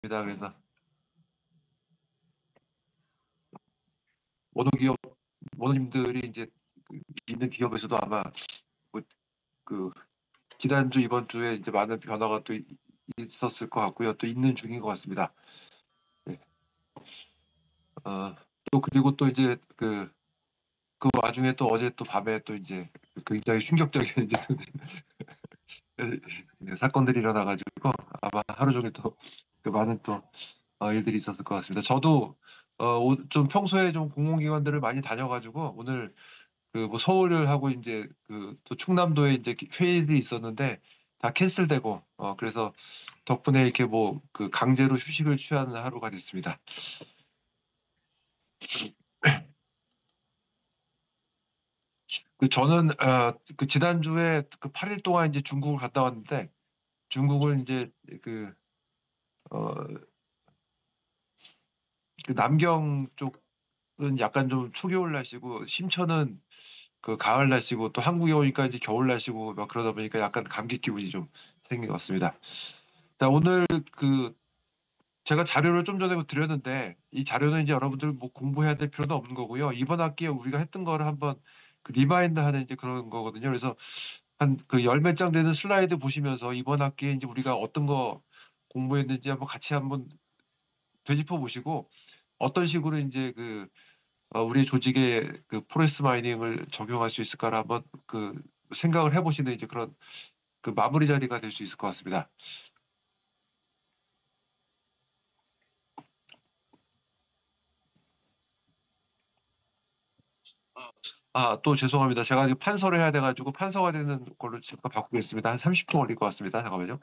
그래서 모든 기업 모노님들이 이제 있는 기업에서도 아마 뭐 그 지난주 이번 주에 이제 많은 변화가 또 있었을 것 같고요. 또 있는 중인 것 같습니다. 네. 어, 또 그리고 또 이제 그 와중에 또 어제 또 밤에 또 이제 굉장히 충격적인 이제 사건들이 일어나가지고 아마 하루 종일 또 그 많은 또 일들이 있었을 것 같습니다. 저도 좀 평소에 좀 공공기관들을 많이 다녀가지고 오늘 그 뭐 서울을 하고 이제 그 또 충남도에 이제 회의들이 있었는데 다 캔슬되고 그래서 덕분에 이렇게 뭐 그 강제로 휴식을 취하는 하루가 됐습니다. 그 저는 그 지난주에 그 8일 동안 이제 중국을 갔다 왔는데 중국을 이제 그, 어, 그 남경 쪽은 약간 좀 초겨울 날씨고 심천은 그 가을 날씨고 또 한국에 오니까 이제 겨울 날씨고 막 그러다 보니까 약간 감기 기분이 좀 생긴 것 같습니다. 자, 오늘 그 제가 자료를 좀 전에 드렸는데 이 자료는 이제 여러분들 뭐 공부해야 될 필요는 없는 거고요. 이번 학기에 우리가 했던 거를 한번 그 리마인드 하는 이제 그런 거거든요. 그래서 한 그 열 몇 장 되는 슬라이드 보시면서 이번 학기에 이제 우리가 어떤 거 공부했는지 한번 같이 한번 되짚어 보시고 어떤 식으로 이제 우리 조직에 그 포레스트 마이닝을 적용할 수 있을까를 한번 그 생각을 해보시는 이제 그런 그 마무리 자리가 될 수 있을 것 같습니다. 또 죄송합니다. 제가 지금 판서를 해야 돼가지고 판서가 되는 걸로 잠깐 바꾸겠습니다. 한 30분 걸릴 것 같습니다. 잠깐만요.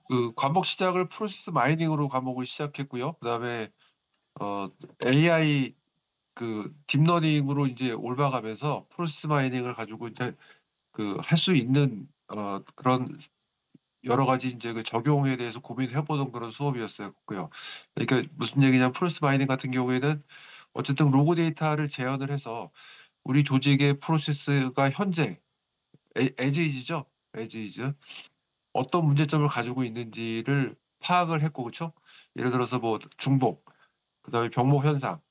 그 과목 시작을 프로세스 마이닝으로 과목을 시작했고요. 그다음에 어, AI 그 딥러닝으로 이제 올라가면서 프로세스 마이닝을 가지고 이제 그 할 수 있는 그런 여러 가지 이제 그 적용에 대해서 고민해 보는 그런 수업이었었고요. 그러니까 무슨 얘기냐면 프로세스 마이닝 같은 경우에는 어쨌든 로그 데이터를 재현을 해서 우리 조직의 프로세스가 현재 에즈이즈죠. 에즈이즈 어떤 문제점을 가지고 있는지를 파악을 했고 그렇죠? 예를 들어서 뭐 중복, 그다음에 병목 현상,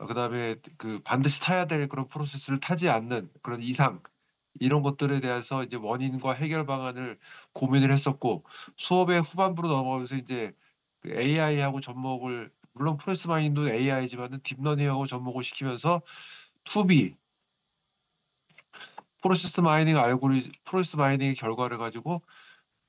그다음에 그 반드시 타야 될 그런 프로세스를 타지 않는 그런 이상 이런 것들에 대해서 이제 원인과 해결 방안을 고민을 했었고 수업의 후반부로 넘어가면서 이제 그 AI하고 접목을 물론 프로세스 마이닝도 AI지만은 딥러닝하고 접목을 시키면서 투비 프로세스 마이닝의 결과를 가지고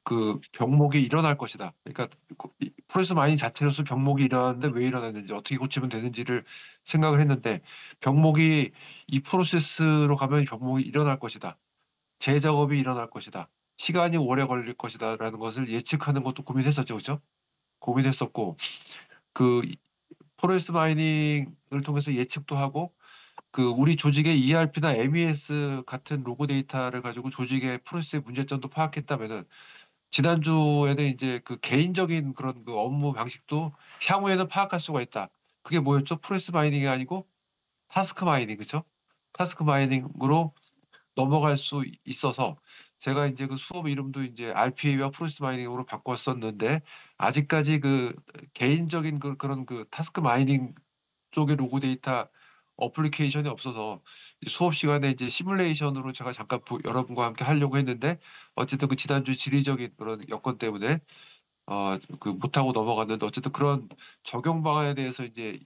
그 병목이 일어날 것이다. 그러니까 이 프로세스 마이닝 자체로서 병목이 일어나는데 왜 일어났는지 어떻게 고치면 되는지를 생각을 했는데 병목이 이 프로세스로 가면 병목이 일어날 것이다. 재작업이 일어날 것이다. 시간이 오래 걸릴 것이다라는 것을 예측하는 것도 고민했었죠, 그죠? 고민했었고 그 프로세스 마이닝을 통해서 예측도 하고 그 우리 조직의 ERP나 MES 같은 로그 데이터를 가지고 조직의 프로세스의 문제점도 파악했다면은 지난주에는 이제 그 개인적인 그런 그 업무 방식도 향후에는 파악할 수가 있다. 그게 뭐였죠? 프로세스 마이닝이 아니고 타스크 마이닝, 그죠? 타스크 마이닝으로 넘어갈 수 있어서 제가 이제 그 수업 이름도 이제 RPA와 프로세스 마이닝으로 바꿨었는데 아직까지 그 개인적인 그런 그 타스크 마이닝 쪽의 로그 데이터 어플리케이션이 없어서 수업 시간에 이제 시뮬레이션으로 제가 잠깐 여러분과 함께 하려고 했는데 어쨌든 그 지난주 지리적인 그런 여건 때문에 못하고 넘어갔는데 어쨌든 그런 적용 방안에 대해서 이제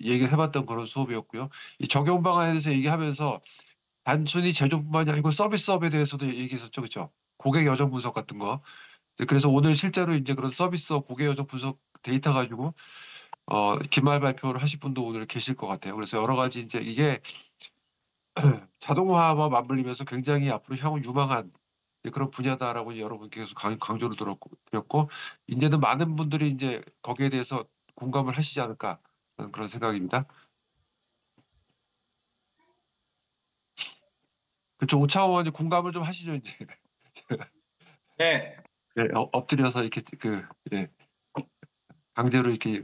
얘기를 해 봤던 그런 수업이었고요. 이 적용 방안에 대해서 얘기하면서 단순히 제조뿐만이 아니고 서비스업에 대해서도 얘기했었죠. 그쵸? 고객 여정 분석 같은 거. 이제 그래서 오늘 실제로 인제 그런 서비스업 고객 여정 분석 데이터 가지고 기말 발표를 하실 분도 오늘 계실 것 같아요. 그래서 여러 가지 인제 이게 자동화와 맞물리면서 굉장히 앞으로 향후 유망한 이제 그런 분야다라고 여러분께 계속 강조를 드렸고 인제는 많은 분들이 인제 거기에 대해서 공감을 하시지 않을까 하는 그런 생각입니다. 그쵸. 오차원 의원님 공감을 좀 하시죠 인제. 네. 예. 엎드려서 이렇게 예 강제로 이렇게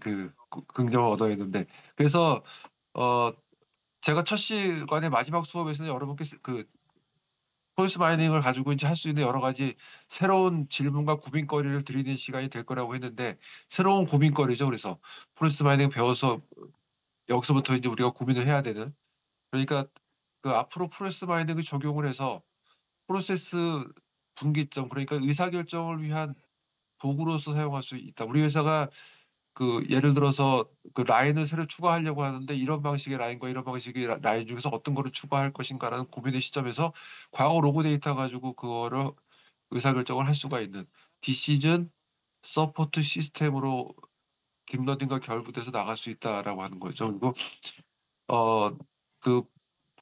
긍정을 얻어내는데 그래서 어 제가 첫 시간의 마지막 수업에서는 여러분께 폴스 마이닝을 가지고 인제 할 수 있는 여러 가지 새로운 질문과 고민거리를 드리는 시간이 될 거라고 했는데 새로운 고민거리죠. 그래서 폴스 마이닝 배워서 여기서부터 인제 우리가 고민을 해야 되는 그러니까 앞으로 프로세스 마이닝을 적용을 해서 프로세스 분기점 그러니까 의사결정을 위한 도구로서 사용할 수 있다. 우리 회사가 예를 들어서 라인을 새로 추가하려고 하는데 이런 방식의 라인과 이런 방식의 라인 중에서 어떤 거를 추가할 것인가라는 고민의 시점에서 과거 로그 데이터 가지고 그거를 의사결정을 할 수가 있는 디시전 서포트 시스템으로 딥러닝과 결부돼서 나갈 수 있다라고 하는 거죠. 그리고 어 그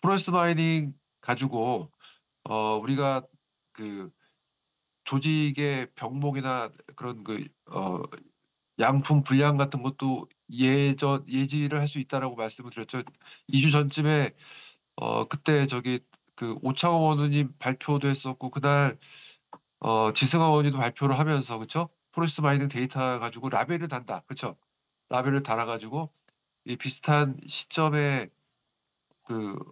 프로세스 마이닝 가지고 우리가 그 조직의 병목이나 그런 양품 분량 같은 것도 예지를 할 수 있다라고 말씀을 드렸죠. 2주 전쯤에 그때 오창호 원우님 발표도 했었고 그날 지승환 원우님도 발표를 하면서 그쵸? 프로세스 마이닝 데이터 가지고 라벨을 단다. 그쵸? 라벨을 달아 가지고 이 비슷한 시점에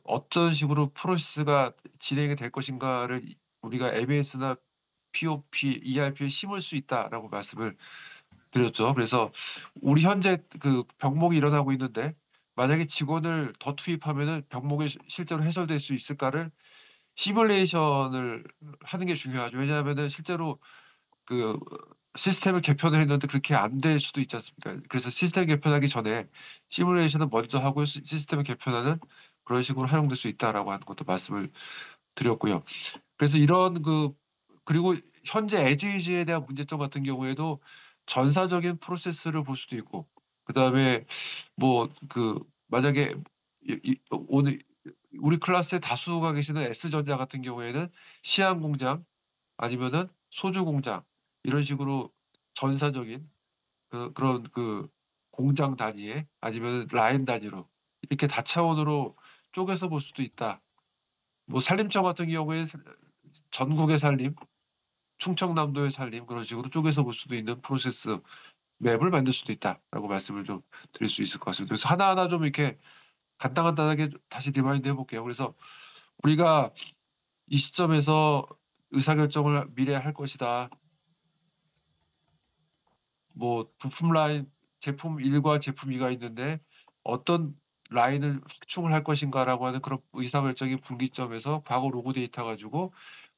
어떤 식으로 프로세스가 진행이 될 것인가를 우리가 MES나 POP, ERP에 심을 수 있다라고 말씀을 드렸죠. 그래서 우리 현재 병목이 일어나고 있는데 만약에 직원을 더 투입하면은 병목이 실제로 해소될 수 있을까를 시뮬레이션을 하는 게 중요하죠. 왜냐하면은 실제로 그 시스템을 개편을 했는데 그렇게 안 될 수도 있지 않습니까? 그래서 시스템 개편하기 전에 시뮬레이션을 먼저 하고 시스템을 개편하는 그런 식으로 활용될 수 있다라고 하는 것도 말씀을 드렸고요. 그래서 이런 그리고 현재 as is에 대한 문제점 같은 경우에도 전사적인 프로세스를 볼 수도 있고 그다음에 뭐 만약에 오늘 우리 클래스에 다수가 계시는 S전자 같은 경우에는 시안 공장 아니면은 소주 공장 이런 식으로 전사적인 그런 공장 단위의 아니면은 라인 단위로 이렇게 다차원으로 쪼개서 볼 수도 있다. 뭐 산림청 같은 경우에 전국의 산림, 충청남도의 산림 그런 식으로 쪼개서 볼 수도 있는 프로세스 맵을 만들 수도 있다라고 말씀을 좀 드릴 수 있을 것 같습니다. 그래서 하나하나 좀 이렇게 간단하게 다시 리마인드 해 볼게요. 그래서 우리가 이 시점에서 의사결정을 미래에 할 것이다. 뭐 부품 라인 제품 1과 제품 2가 있는데 어떤 라인을 확충을 할 것인가라고 하는 그런 의사결정의 분기점에서 과거 로그 데이터 가지고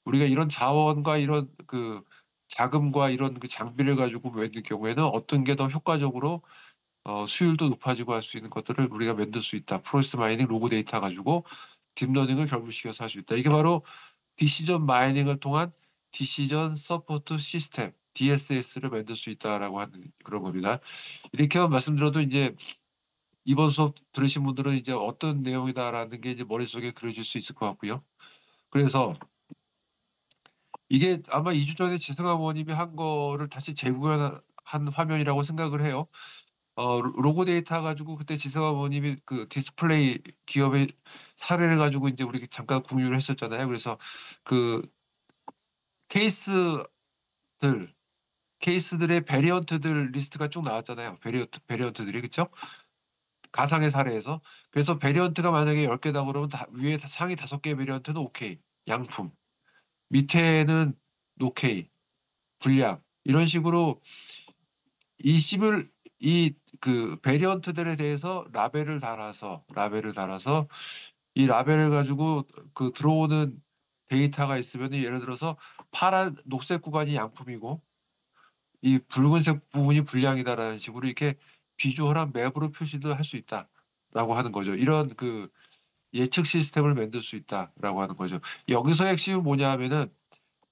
우리가 이런 자원과 이런 자금과 이런 장비를 가지고 만들 경우에는 어떤 게 더 효과적으로 수율도 높아지고 할 수 있는 것들을 우리가 만들 수 있다. 프로세스 마이닝 로그 데이터 가지고 딥러닝을 결부시켜서 할 수 있다. 이게 바로 디시전 마이닝을 통한 디시전 서포트 시스템 DSS를 만들 수 있다라고 하는 그런 겁니다. 이렇게만 말씀드려도 인제 이번 수업 들으신 분들은 이제 '어떤 내용이다.'라는 게 이제 머릿속에 그려질 수 있을 것 같고요. 그래서 이게 아마 2주 전에 지승환 의원님이 한 거를 다시 재구현한 화면이라고 생각을 해요. 로고 데이터 가지고 그때 지승환 의원님이 디스플레이 기업의 사례를 가지고 인제 우리 잠깐 공유를 했었잖아요. 그래서 그 케이스들 케이스들의 베리언트들 리스트가 쭉 나왔잖아요. 베리언트들이 그쵸? 가상의 사례에서. 그래서 베리언트가 만약에 10 개다 그러면 위에 상위 5 개의 베리언트는 오케이. 양품. 밑에는 노케이. 불량. 이런 식으로 이 시뮬 이 베리언트들에 대해서 라벨을 달아서 이 라벨을 가지고 들어오는 데이터가 있으면은 예를 들어서 파란 녹색 구간이 양품이고 이 붉은색 부분이 불량이다라는 식으로 이렇게 비주얼한 맵으로 표시도 할 수 있다라고 하는 거죠. 이런 그 예측 시스템을 만들 수 있다라고 하는 거죠. 여기서 핵심은 뭐냐 하면은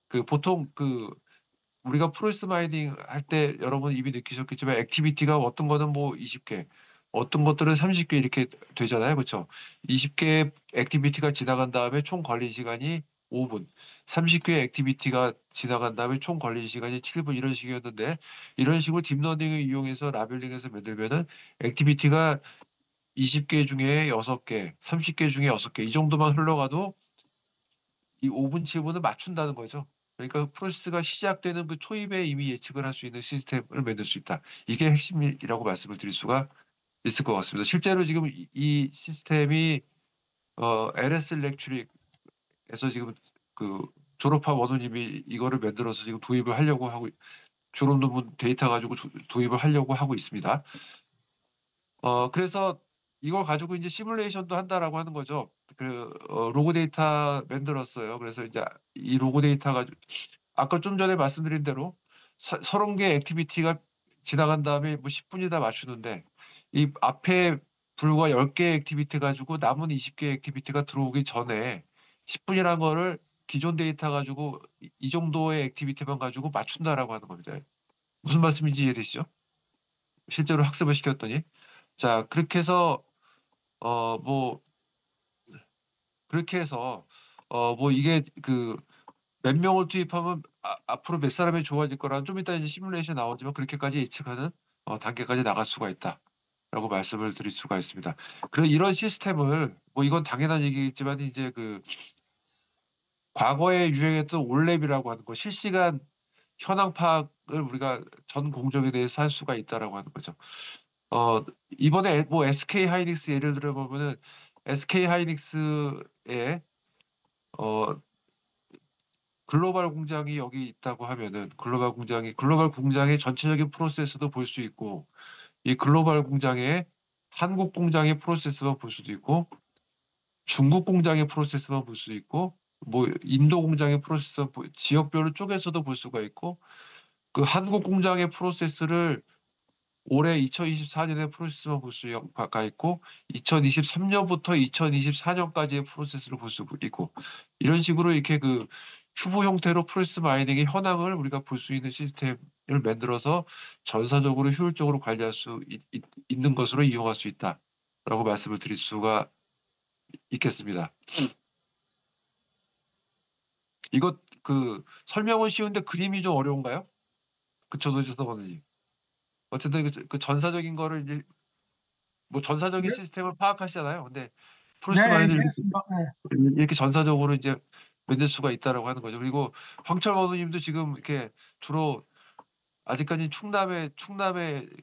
그 보통 그 우리가 프로세스 마이닝 할 때 여러분 이미 느끼셨겠지만 액티비티가 어떤 거는 뭐 20개, 어떤 것들은 30개 이렇게 되잖아요. 그쵸? 20개의 액티비티가 지나간 다음에 총 걸린 시간이 5분, 30개의 액티비티가 지나간 다음에 총 걸린 시간이 7분 이런 식이었는데 이런 식으로 딥러닝을 이용해서 라벨링해서 만들면은 액티비티가 20개 중에 6개, 30개 중에 6개 이 정도만 흘러가도 이 5분, 7분을 맞춘다는 거죠. 그러니까 프로세스가 시작되는 그 초입에 이미 예측을 할 수 있는 시스템을 만들 수 있다. 이게 핵심이라고 말씀을 드릴 수가 있을 것 같습니다. 실제로 지금 이 시스템이 LS 일렉트릭에서 지금 그 졸업한 원우님이 이거를 만들어서 지금 도입을 하려고 하고 졸업 논문 데이터 가지고 도입을 하려고 하고 있습니다. 그래서 이걸 가지고 이제 시뮬레이션도 한다라고 하는 거죠. 로그 데이터 만들었어요. 그래서 이제 이 로그 데이터 가지고 아까 좀 전에 말씀드린 대로 30개 액티비티가 지나간 다음에 뭐 10분이다 맞추는데 이 앞에 불과 10개 액티비티 가지고 남은 20개 액티비티가 들어오기 전에 10분이라는 거를 기존 데이터 가지고 이 정도의 액티비티만 가지고 맞춘다라고 하는 겁니다. 무슨 말씀인지 이해되시죠? 실제로 학습을 시켰더니. 자, 뭐 그렇게 해서 뭐 이게 그 몇 명을 투입하면 앞으로 몇 사람이 좋아질 거라는 좀 이따 이제 시뮬레이션 나오지만 그렇게까지 예측하는 단계까지 나갈 수가 있다라고 말씀을 드릴 수가 있습니다. 그리고 이런 시스템을 뭐 이건 당연한 얘기겠지만 이제 그 과거에 유행했던 올랩이라고 하는 거 실시간 현황 파악을 우리가 전 공정에 대해서 할 수가 있다라고 하는 거죠. 어 이번에 뭐 SK 하이닉스 예를 들어 보면은 SK 하이닉스의 어 글로벌 공장이 여기 있다고 하면은 글로벌 공장의 전체적인 프로세스도 볼 수 있고 이 글로벌 공장의 한국 공장의 프로세스만 볼 수도 있고 중국 공장의 프로세스만 볼 수 있고 뭐 인도 공장의 프로세스 지역별로 쪼개서도 볼 수가 있고 그 한국 공장의 프로세스를 올해 2024년의 프로세스만 볼 수가 있고 2023년부터 2024년까지의 프로세스를 볼 수 있고 이런 식으로 이렇게 그 큐브 형태로 프로세스 마이닝의 현황을 우리가 볼 수 있는 시스템을 만들어서 전사적으로 효율적으로 관리할 수 있는 것으로 이용할 수 있다라고 말씀을 드릴 수가 있겠습니다. 이것 그 설명은 쉬운데 그림이 좀 어려운가요? 그쵸, 노지서 버님. 어쨌든 그 전사적인 거를 이제 뭐 전사적인 네, 시스템을 파악하시잖아요. 근데 네, 프로세스 마이너를 이해했습니다. 네. 이렇게 전사적으로 이제 만들 수가 있다라고 하는 거죠. 그리고 황철 원우님도 지금 이렇게 주로 아직까지 충남의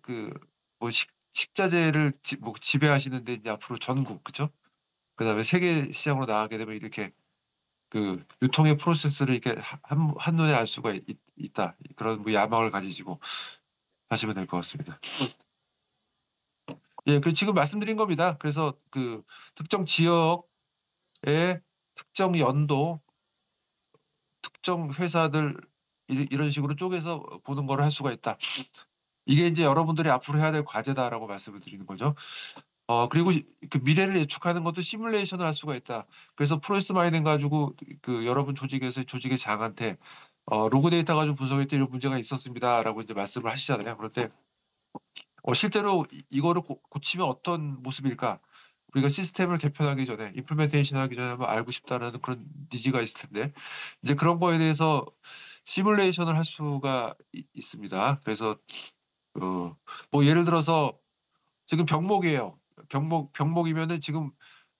그 뭐 식자재를 뭐 지배하시는데 이제 앞으로 전국 그죠? 그다음에 세계 시장으로 나가게 되면 이렇게 그 유통의 프로세스를 이렇게 한눈에 알 수가 있다. 그런 뭐 야망을 가지시고 하시면 될 것 같습니다. 예, 그 지금 말씀드린 겁니다. 그래서 그 특정 지역의 특정 연도, 특정 회사들 이런 식으로 쪼개서 보는 거를 할 수가 있다. 이게 이제 여러분들이 앞으로 해야 될 과제다라고 말씀을 드리는 거죠. 그리고 그 미래를 예측하는 것도 시뮬레이션을 할 수가 있다. 그래서 프로세스 마이닝 가지고 그 여러분 조직의 장한테 로그 데이터 가지고 분석했더니 이런 문제가 있었습니다라고 이제 말씀을 하시잖아요. 그럴 때 실제로 이거를 고치면 어떤 모습일까? 우리가 시스템을 개편하기 전에 임플멘테이션 하기 전에 한번 알고 싶다라는 그런 니즈가 있을 텐데 이제 그런 거에 대해서 시뮬레이션을 할 수가 있습니다. 그래서 뭐 예를 들어서 지금 병목이에요. 병목이면은 지금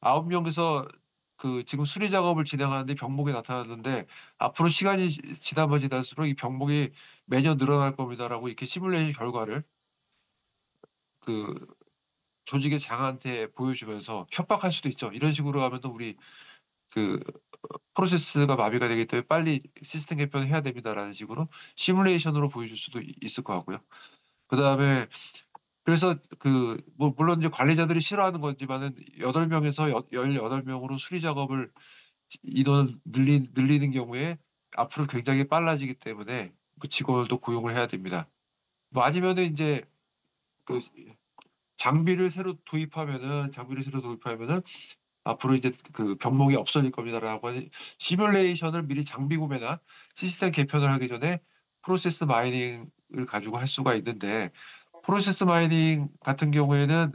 9명에서 그 지금 수리 작업을 진행하는데 병목이 나타났는데 앞으로 시간이 지나면 지날수록 이 병목이 매년 늘어날 겁니다라고 이렇게 시뮬레이션 결과를 그 조직의 장한테 보여주면서 협박할 수도 있죠. 이런 식으로 하면 또 우리 그 프로세스가 마비가 되기 때문에 빨리 시스템 개편을 해야 됩니다라는 식으로 시뮬레이션으로 보여줄 수도 있을 것 같고요. 그다음에 그래서 그 뭐 물론 이제 관리자들이 싫어하는 거지만은 8명에서 18명으로 수리 작업을 인원을 늘리는 경우에 앞으로 굉장히 빨라지기 때문에 그 직원도 고용을 해야 됩니다. 뭐 아니면은 인제 그 장비를 새로 도입하면은 앞으로 이제 그 병목이 없어질 겁니다라고 하는 시뮬레이션을 미리 장비 구매나 시스템 개편을 하기 전에 프로세스 마이닝을 가지고 할 수가 있는데, 프로세스 마이닝 같은 경우에는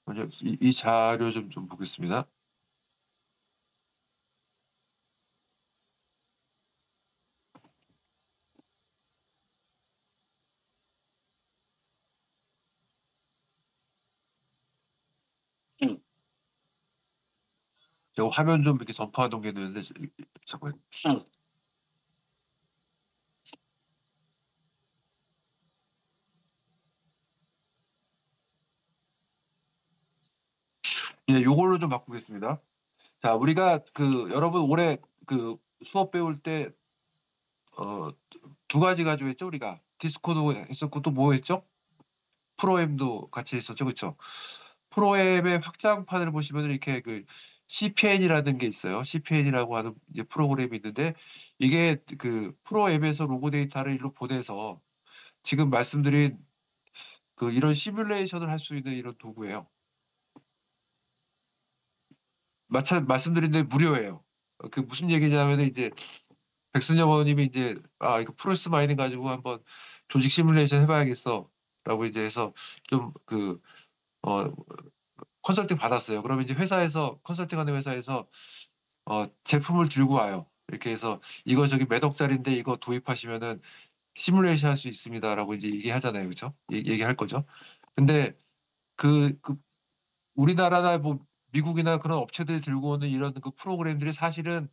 먼저 이 자료 좀 보겠습니다. 제가 화면 좀 이렇게 전파 동계되는데 잠깐만요. 예, 요걸로 좀 바꾸겠습니다. 자, 우리가 그 여러분 올해 그 수업 배울 때 어 두 가지 가지고 했죠 우리가. 디스코도 했었고 또 뭐 했죠? 프로엠도 같이 했었죠. 그쵸? 프로엠의 확장판을 보시면은 이렇게 그 CPN이라는 게 있어요. CPN이라고 하는 이제 프로그램이 있는데, 이게 그 프로엠에서 로그 데이터를 일로 보내서 지금 말씀드린 그 이런 시뮬레이션을 할 수 있는 이런 도구예요. 마찬 말씀드린 대로 무료예요. 그 무슨 얘기냐면은 이제 백승엽 의원님이 이제 "아 이거 프로세스 마이닝 가지고 한번 조직 시뮬레이션 해 봐야겠어."라고 이제 해서 좀 어 컨설팅 받았어요. 그러면 이제 회사에서 컨설팅하는 회사에서 제품을 들고 와요. 이렇게 해서 "이거 저기 몇 억짜린데 이거 도입하시면은 시뮬레이션 할 수 있습니다."라고 이제 얘기하잖아요. 그죠? 얘기할 거죠. 근데 그 우리나라나 뭐 미국이나 그런 업체들이 들고 오는 이런 그 프로그램들이 사실은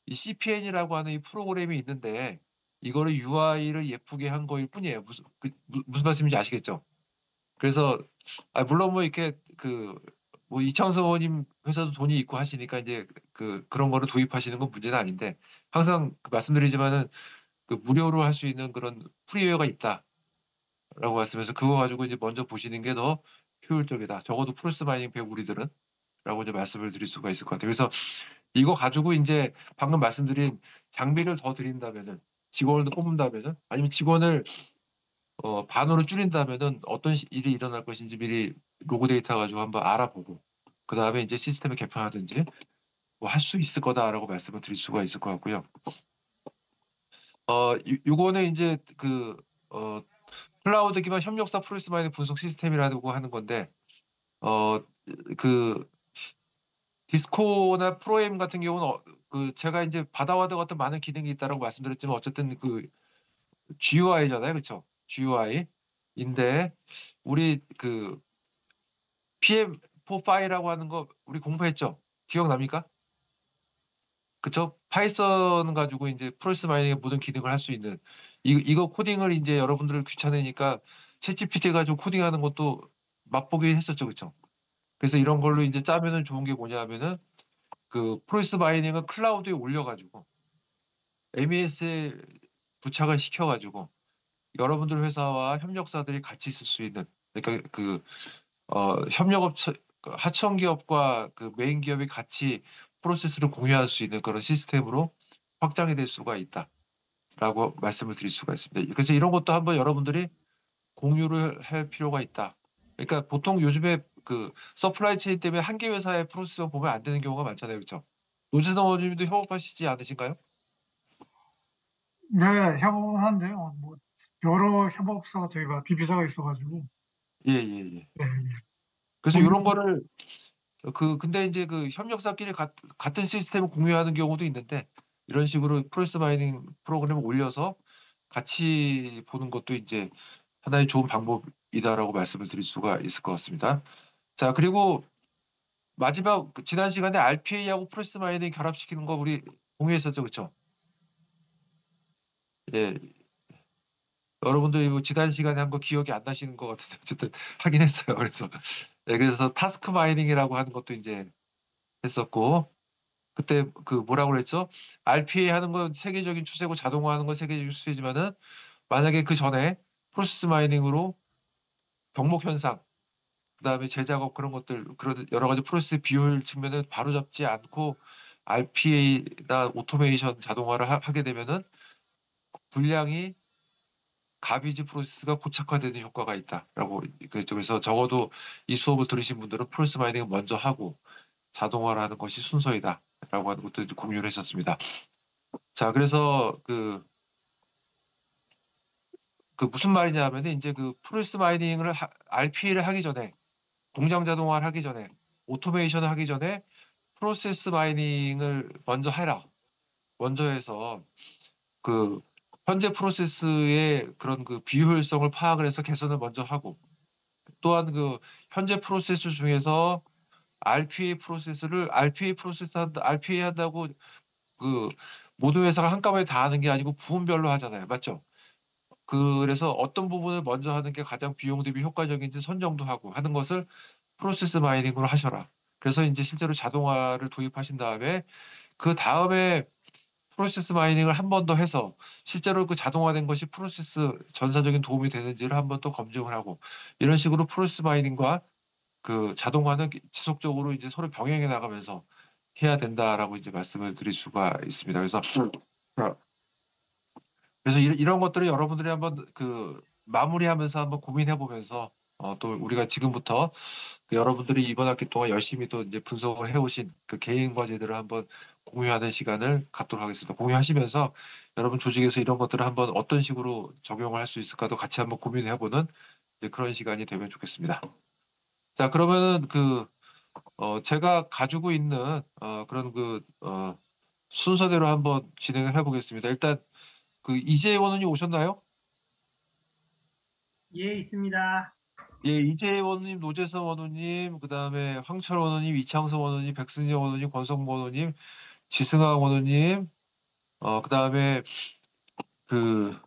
이 CPN이라고 하는 이 프로그램이 있는데, 이거를 UI를 예쁘게 한 거일 뿐이에요. 무슨 말씀인지 아시겠죠? 그래서 물론 뭐 이렇게 뭐 이창섭 의원님 회사도 돈이 있고 하시니까 인제 그런 거를 도입하시는 건 문제는 아닌데, 항상 말씀드리지만은 무료로 할 수 있는 그런 프리웨어가 있다라고 말씀해서 그거 가지고 이제 먼저 보시는 게 더 효율적이다. 적어도 프로세스 마이닝 배운 우리들은 라고 이제 말씀을 드릴 수가 있을 것 같아요. 그래서 이거 가지고 인제 방금 말씀드린 장비를 더 들인다면은, 직원을 더 뽑는다면은, 아니면 직원을 반으로 줄인다면은 어떤 일이 일어날 것인지 미리 로그 데이터 가지고 한번 알아보고 그다음에 인제 시스템을 개편하든지 뭐 "할 수 있을 거다."라고 말씀을 드릴 수가 있을 것 같고요. 요거는 인제 클라우드 기반 협력사 프로세스 마이닝 분석 시스템이라고 하는 건데, 어 그 디스코나 프로엠 같은 경우는 제가 인제 받아와드 같은 많은 기능이 있다라고 말씀드렸지만, 어쨌든 GUI잖아요. 그쵸? GUI 인데, 우리 PM4-5라고 하는 거 우리 공부했죠? 기억납니까? 그쵸? 파이썬 가지고 인제 프로세스 마이닝의 모든 기능을 할 수 있는, 이거 코딩을 인제 여러분들 귀찮으니까 챗GPT 가지고 코딩하는 것도 맛보기 했었죠. 그쵸? 그래서 이런 걸로 인제 짜면은 좋은 게 뭐냐 하면은 프로세스 마이닝을 클라우드에 올려 가지고 MES에 부착을 시켜 가지고 여러분들 회사와 협력사들이 같이 쓸 수 있는, 그러니까 협력업체 하청 기업과 메인 기업이 같이 프로세스를 공유할 수 있는 그런 시스템으로 확장이 될 수가 있다라고 말씀을 드릴 수가 있습니다. 그래서 이런 것도 한번 여러분들이 공유를 할 필요가 있다. 그러니까 보통 요즘에 서플라이 체인 때문에 한 개 회사의 프로세스만 보면 안 되는 경우가 많잖아요. 그쵸? 노진성 의원님도 협업하시지 않으신가요? 네. 협업은 한데요. 뭐 여러 협업사가 저희가 비비사가 있어 가지고 예예예. 네. 그래서 공유 요런 거를 근데 인제 협력사끼리 같은 시스템을 공유하는 경우도 있는데, 이런 식으로 프로세스 마이닝 프로그램을 올려서 같이 보는 것도 인제 하나의 좋은 방법이다라고 말씀을 드릴 수가 있을 것 같습니다. 자, 그리고 마지막 지난 시간에 RPA하고 프로세스 마이닝 결합시키는 거 우리 공유했었죠. 그쵸? 예. 여러분들이 뭐 지난 시간에 한 거 기억이 안 나시는 것 같은데 어쨌든 하긴 했어요. 그래서 그래서 타스크 마이닝이라고 하는 것도 인제 했었고, 그때 뭐라고 그랬죠? RPA 하는 건 세계적인 추세고 자동화하는 건 세계적인 추세지만은, 만약에 그전에 프로세스 마이닝으로 병목 현상, 그다음에 재작업 그런 것들 그런 여러 가지 프로세스 비효율 측면을 바로잡지 않고 RPA나 오토메이션 자동화를 하게 되면은 분량이 가비지 프로세스가 고착화되는 효과가 있다라고 그래서 적어도 이 수업을 들으신 분들은 프로세스 마이닝을 먼저 하고 자동화를 하는 것이 순서이다라고 하는 것도 공유를 했었습니다. 자, 그래서 그 무슨 말이냐면 이제 그 프로세스 마이닝을 RPA를 하기 전에 공장 자동화를 하기 전에 오토메이션을 하기 전에 프로세스 마이닝을 먼저 해라. 먼저 해서 그 현재 프로세스의 그런 그 비효율성을 파악을 해서 개선을 먼저 하고 또한 그 현재 프로세스 중에서 RPA 한다고 그 모든 회사가 한꺼번에 다 하는 게 아니고 부분별로 하잖아요. 맞죠? 그래서 어떤 부분을 먼저 하는 게 가장 비용 대비 효과적인지 선정도 하고 하는 것을 프로세스 마이닝으로 하셔라. 그래서 이제 실제로 자동화를 도입하신 다음에 그다음에 프로세스 마이닝을 한 번 더 해서 실제로 그 자동화된 것이 프로세스 전산적인 도움이 되는지를 한 번 또 검증을 하고 이런 식으로 프로세스 마이닝과 그 자동화는 지속적으로 이제 서로 병행해 나가면서 해야 된다라고 이제 말씀을 드릴 수가 있습니다. 그래서 이런 것들을 여러분들이 한번 그 마무리하면서 한번 고민해 보면서 또 우리가 지금부터 그 여러분들이 이번 학기 동안 열심히 또 이제 분석을 해오신 그 개인 과제들을 한번 공유하는 시간을 갖도록 하겠습니다. 공유하시면서 여러분 조직에서 이런 것들을 한번 어떤 식으로 적용을 할 수 있을까도 같이 한번 고민해보는 이제 그런 시간이 되면 좋겠습니다. 자, 그러면은 제가 가지고 있는 그런 순서대로 한번 진행을 해보겠습니다. 일단 그 이재 원원님 오셨나요? 예, 있습니다. 예, 이재 원원님, 노재선 원원님, 그다음에 황철 원원님, 이창섭 원원님, 백승재 원원님, 권성모 원원님, 지승학 원원님, 그다음에 그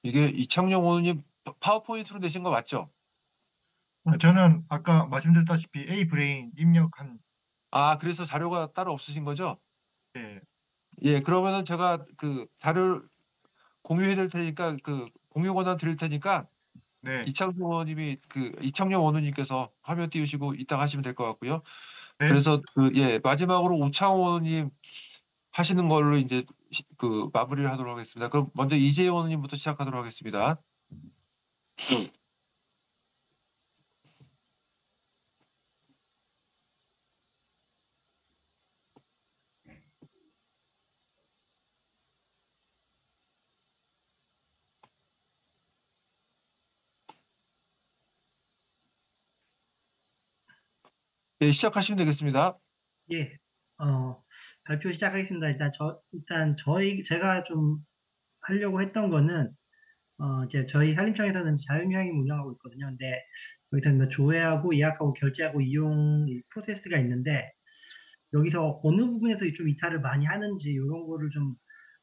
이게 이창용 원원님 파워포인트로 내신 거 맞죠? 저는 아까 말씀드렸다시피 A 브레인 입력한 아, 그래서 자료가 따로 없으신 거죠? 예, 예, 그러면은 제가 그 자료를 공유해 드릴 테니까 그 공유 권한 드릴 테니까 네, 이창용 원우님께서 화면 띄우시고 이따 하시면 될 것 같고요. 네, 그래서 마지막으로 오창호 원우님 하시는 걸로 이제 마무리를 하도록 하겠습니다. 그럼 먼저 이재희 원우님부터 시작하도록 하겠습니다. 예, 시작하시면 되겠습니다. 예, 발표 시작하겠습니다. 제가 좀 하려고 했던 거는, 이제 저희 산림청에서는 자율휴양림 운영하고 있거든요. 근데 여기서 뭐 조회하고 예약하고 결제하고 이용 이 프로세스가 있는데, 여기서 어느 부분에서 좀 이탈을 많이 하는지 이런 거를 좀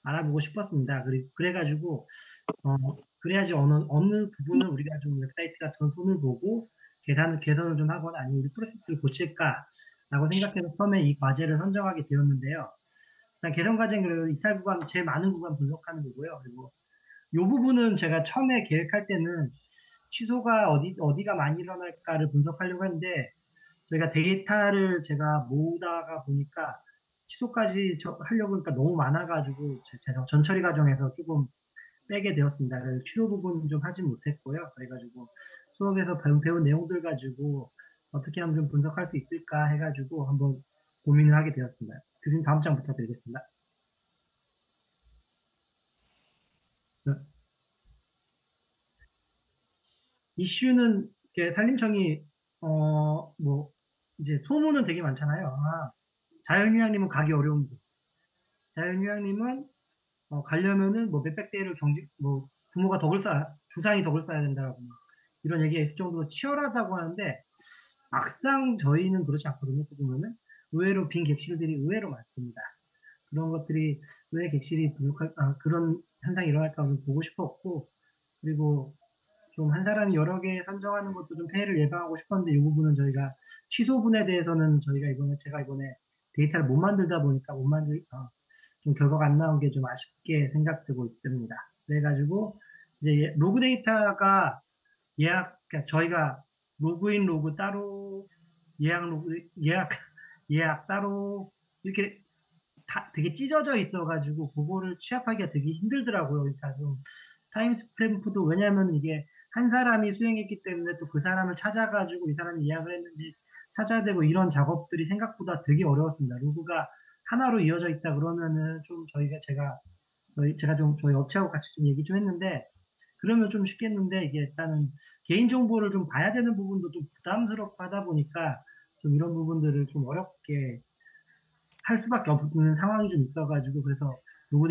알아보고 싶었습니다. 그래가지고, 그래야지 어느 부분은 우리가 좀 웹사이트 같은 손을 보고 개선을 좀 하거나 아니면 우리 프로세스를 고칠까라고 생각해서 처음에 이 과제를 선정하게 되었는데요. 일단 개선 과제는 그래도 이탈 구간, 제일 많은 구간 분석하는 거고요. 그리고 이 부분은 제가 처음에 계획할 때는 취소가 어디가 많이 일어날까를 분석하려고 했는데 저희가 데이터를 제가 모으다가 보니까 취소까지 하려고 하니까 너무 많아가지고 제가 전처리 과정에서 조금 빼게 되었습니다. 그래서 취소 부분 좀 하지 못했고요. 그래가지고 수업에서 배운 내용들 가지고 어떻게 하면 좀 분석할 수 있을까 해가지고 한번 고민을 하게 되었습니다. 교수님 다음 장 부탁드리겠습니다. 네. 이슈는 이렇게 산림청이 뭐 이제 소문은 되게 많잖아요. 자연휴양림은 가기 어려운 분. 자연휴양림은 가려면은 뭐 몇백 대를 뭐 부모가 덕을 쌓아, 조상이 덕을 쌓아야 된다고 이런 얘기가 있을 정도로 치열하다고 하는데 막상 저희는 그렇지 않거든요. 또 보면은 의외로 빈 객실들이 의외로 많습니다. 그런 것들이 왜 객실이 그런 현상이 일어날까 좀 보고 싶었고 그리고 좀 한 사람이 여러 개 선정하는 것도 좀 폐해를 예방하고 싶었는데 이 부분은 저희가 취소분에 대해서는 제가 이번에 데이터를 못 만들다 보니까 좀 결과가 안 나온 게 좀 아쉽게 생각되고 있습니다. 그래가지고 이제 로그 데이터가 그러니까 저희가 로그인 로그 따로 예약 따로 이렇게 다 되게 찢어져 있어가지고 그거를 취합하기가 되게 힘들더라고요. 그러니까 좀 타임스탬프도 왜냐하면 이게 한 사람이 수행했기 때문에 또 그 사람을 찾아가지고 이 사람이 예약을 했는지 찾아야 되고 이런 작업들이 생각보다 되게 어려웠습니다. 로그가 하나로 이어져 있다 그러면은 좀 제가 좀 저희 업체하고 같이 좀 얘기 좀 했는데 그러면 좀 쉽겠는데 이게 일단은 개인정보를 좀 봐야 되는 부분도 좀 부담스럽고 하다 보니까 좀 이런 부분들을 좀 어렵게 할 수밖에 없는 상황이 좀 있어가지고 그래서 로그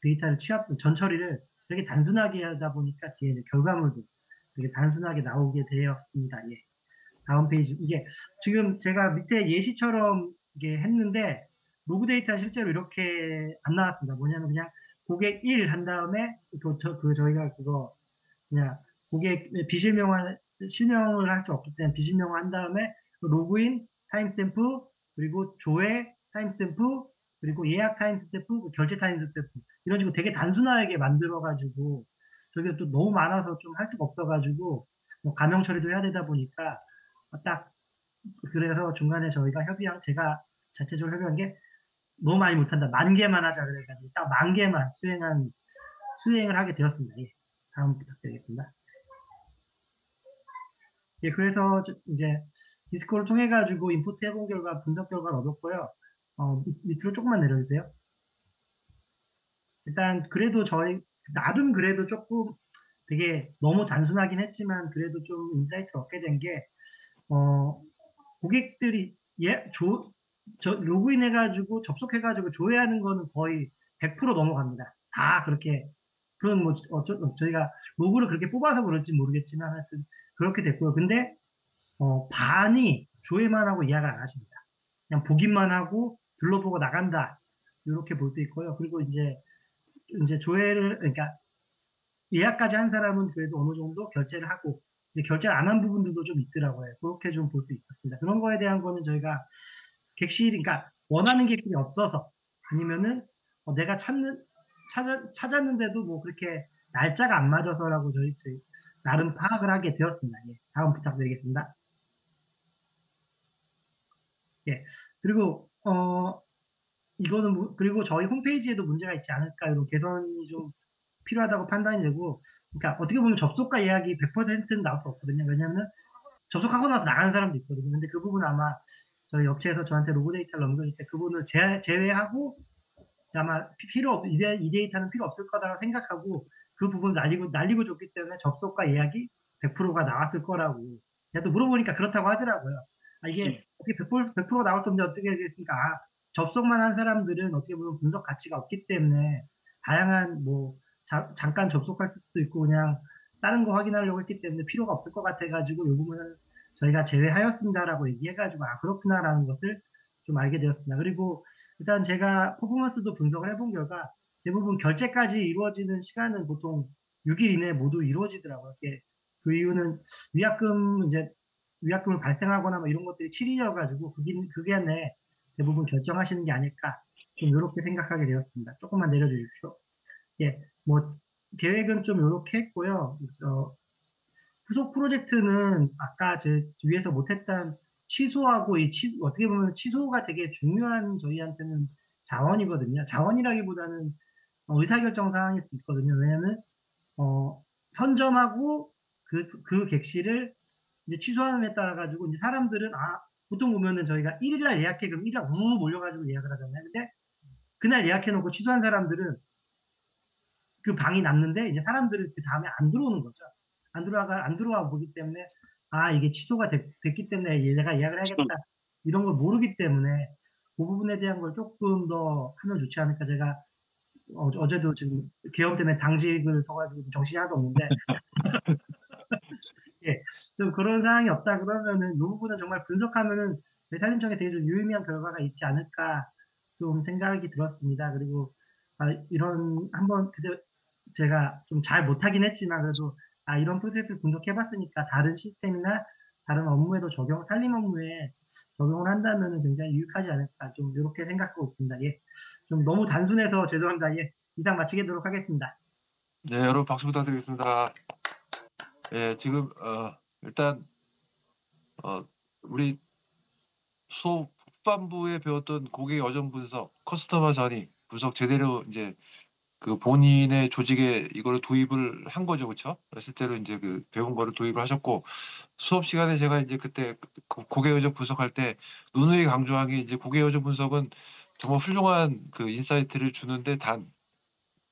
데이터를 전 처리를 되게 단순하게 하다 보니까 뒤에 이제 결과물도 되게 단순하게 나오게 되었습니다. 예. 다음 페이지 이게 지금 제가 밑에 예시처럼 이게 했는데 로그 데이터는 실제로 이렇게 안 나왔습니다. 뭐냐면 그냥 고객 1 한 다음에 저희가 그거 그냥 고객 실명을 할 수 없기 때문에 비실명을 한 다음에 로그인 타임스탬프 그리고 조회 타임스탬프 그리고 예약 타임스탬프 결제 타임스탬프 이런 식으로 되게 단순하게 만들어가지고 저게 또 너무 많아서 좀 할 수가 없어가지고 뭐 가명 처리도 해야 되다 보니까 딱 그래서 중간에 제가 자체적으로 협의한 게 너무 많이 못한다. 10,000개만 하자 그래가지고 딱 10,000개만 수행을 하게 되었습니다. 예. 다음 부탁드리겠습니다. 예, 그래서 이제 디스코를 통해 가지고 인포트 해본 결과 분석 결과를 얻었고요. 밑으로 조금만 내려주세요. 일단 그래도 나름 그래도 조금 되게 너무 단순하긴 했지만 그래도 좀 인사이트를 얻게 된 게 고객들이 로그인 해가지고 접속해가지고 조회하는 거는 거의 100% 넘어갑니다. 다 그렇게 그건 뭐 저희가 로그를 그렇게 뽑아서 그럴지 모르겠지만 하여튼 그렇게 됐고요. 근데 반이 조회만 하고 예약을 안 하십니다. 그냥 보기만 하고 둘러보고 나간다. 이렇게 볼 수 있고요. 그리고 이제 그러니까 예약까지 한 사람은 그래도 어느 정도 결제를 하고 이제 결제를 안 한 부분들도 좀 있더라고요. 그렇게 좀 볼 수 있었습니다. 그런 거에 대한 거는 저희가 그러니까 원하는 객실이 없어서 아니면은 내가 찾았는데도 뭐 그렇게 날짜가 안 맞아서라고 저희 나름 파악을 하게 되었습니다. 예, 다음 부탁드리겠습니다. 예, 그리고 그리고 저희 홈페이지에도 문제가 있지 않을까 이런 개선이 좀 필요하다고 판단이 되고, 그러니까 어떻게 보면 접속과 예약이 100%는 나올 수 없거든요. 왜냐면은 접속하고 나서 나가는 사람도 있거든요. 근데 그 부분은 아마 저희 업체에서 저한테 로그 데이터를 넘겨줄 때 그 부분을 제외하고 아마 이 데이터는 필요 없을 거다라고 생각하고 그 부분을 날리고 줬기 때문에 접속과 예약이 100%가 나왔을 거라고 제가 또 물어보니까 그렇다고 하더라고요. 이게 어떻게 100%가 나올 수 없는데 어떻게 되겠습니까? 접속만 한 사람들은 어떻게 보면 분석 가치가 없기 때문에 다양한 잠깐 접속할 수도 있고 그냥 다른 거 확인하려고 했기 때문에 필요가 없을 것 같아가지고 이 부분은 저희가 제외하였습니다라고 얘기해가지고 그렇구나라는 것을 좀 알게 되었습니다. 그리고 일단 제가 퍼포먼스도 분석을 해본 결과 대부분 결제까지 이루어지는 시간은 보통 6일 이내에 모두 이루어지더라고요. 그 이유는 위약금을 발생하거나 뭐 이런 것들이 7일이어가지고 그게 안에 대부분 결정하시는 게 아닐까 좀 이렇게 생각하게 되었습니다. 조금만 내려주십시오. 예, 뭐 계획은 좀 이렇게 했고요. 후속 프로젝트는 아까 제 위에서 못했던 취소하고 어떻게 보면 취소가 되게 중요한 저희한테는 자원이거든요. 자원이라기보다는 의사결정 사항일 수 있거든요. 왜냐하면 선점하고 그 객실을 이제 취소함에 따라 가지고 이제 사람들은 보통 보면은 저희가 1일날 예약해 그럼 1일날 몰려가지고 예약을 하잖아요. 근데 그날 예약해 놓고 취소한 사람들은 그 방이 남는데 이제 사람들은 그 다음에 안 들어오는 거죠. 안 들어와 보기 때문에 이게 취소가 됐기 때문에 내가 예약을 해야겠다 이런 걸 모르기 때문에 그 부분에 대한 걸 조금 더 하면 좋지 않을까. 제가 어제도 지금 계엄 때문에 당직을 서가지고 정신이 하나도 없는데 예, 좀 그런 상황이 없다 그러면은 이 부분은 정말 분석하면은 저희 산림청에 되게 좀 유의미한 결과가 있지 않을까 좀 생각이 들었습니다. 그리고 이런 한번 제가 좀 잘 못하긴 했지만 그래도 이런 프로세스를 분석해 봤으니까 다른 시스템이나 다른 업무에도 산림 업무에 적용을 한다면은 굉장히 유익하지 않을까 좀 요렇게 생각하고 있습니다. 예. 좀 너무 단순해서 죄송합니다. 예. 이상 마치도록 하겠습니다. 네, 여러분 박수 부탁드리겠습니다. 예, 지금 일단 우리 수업 후반부에 배웠던 고객 여정 분석, 커스터머 저니 분석 제대로 이제 그 본인의 조직에 이거를 도입을 한 거죠, 그렇죠? 실제로 이제 그 배운 거를 도입을 하셨고 수업 시간에 제가 이제 그때 고객 여정 분석할 때 누누이 강조한 게 이제 고객 여정 분석은 정말 훌륭한 그 인사이트를 주는데 단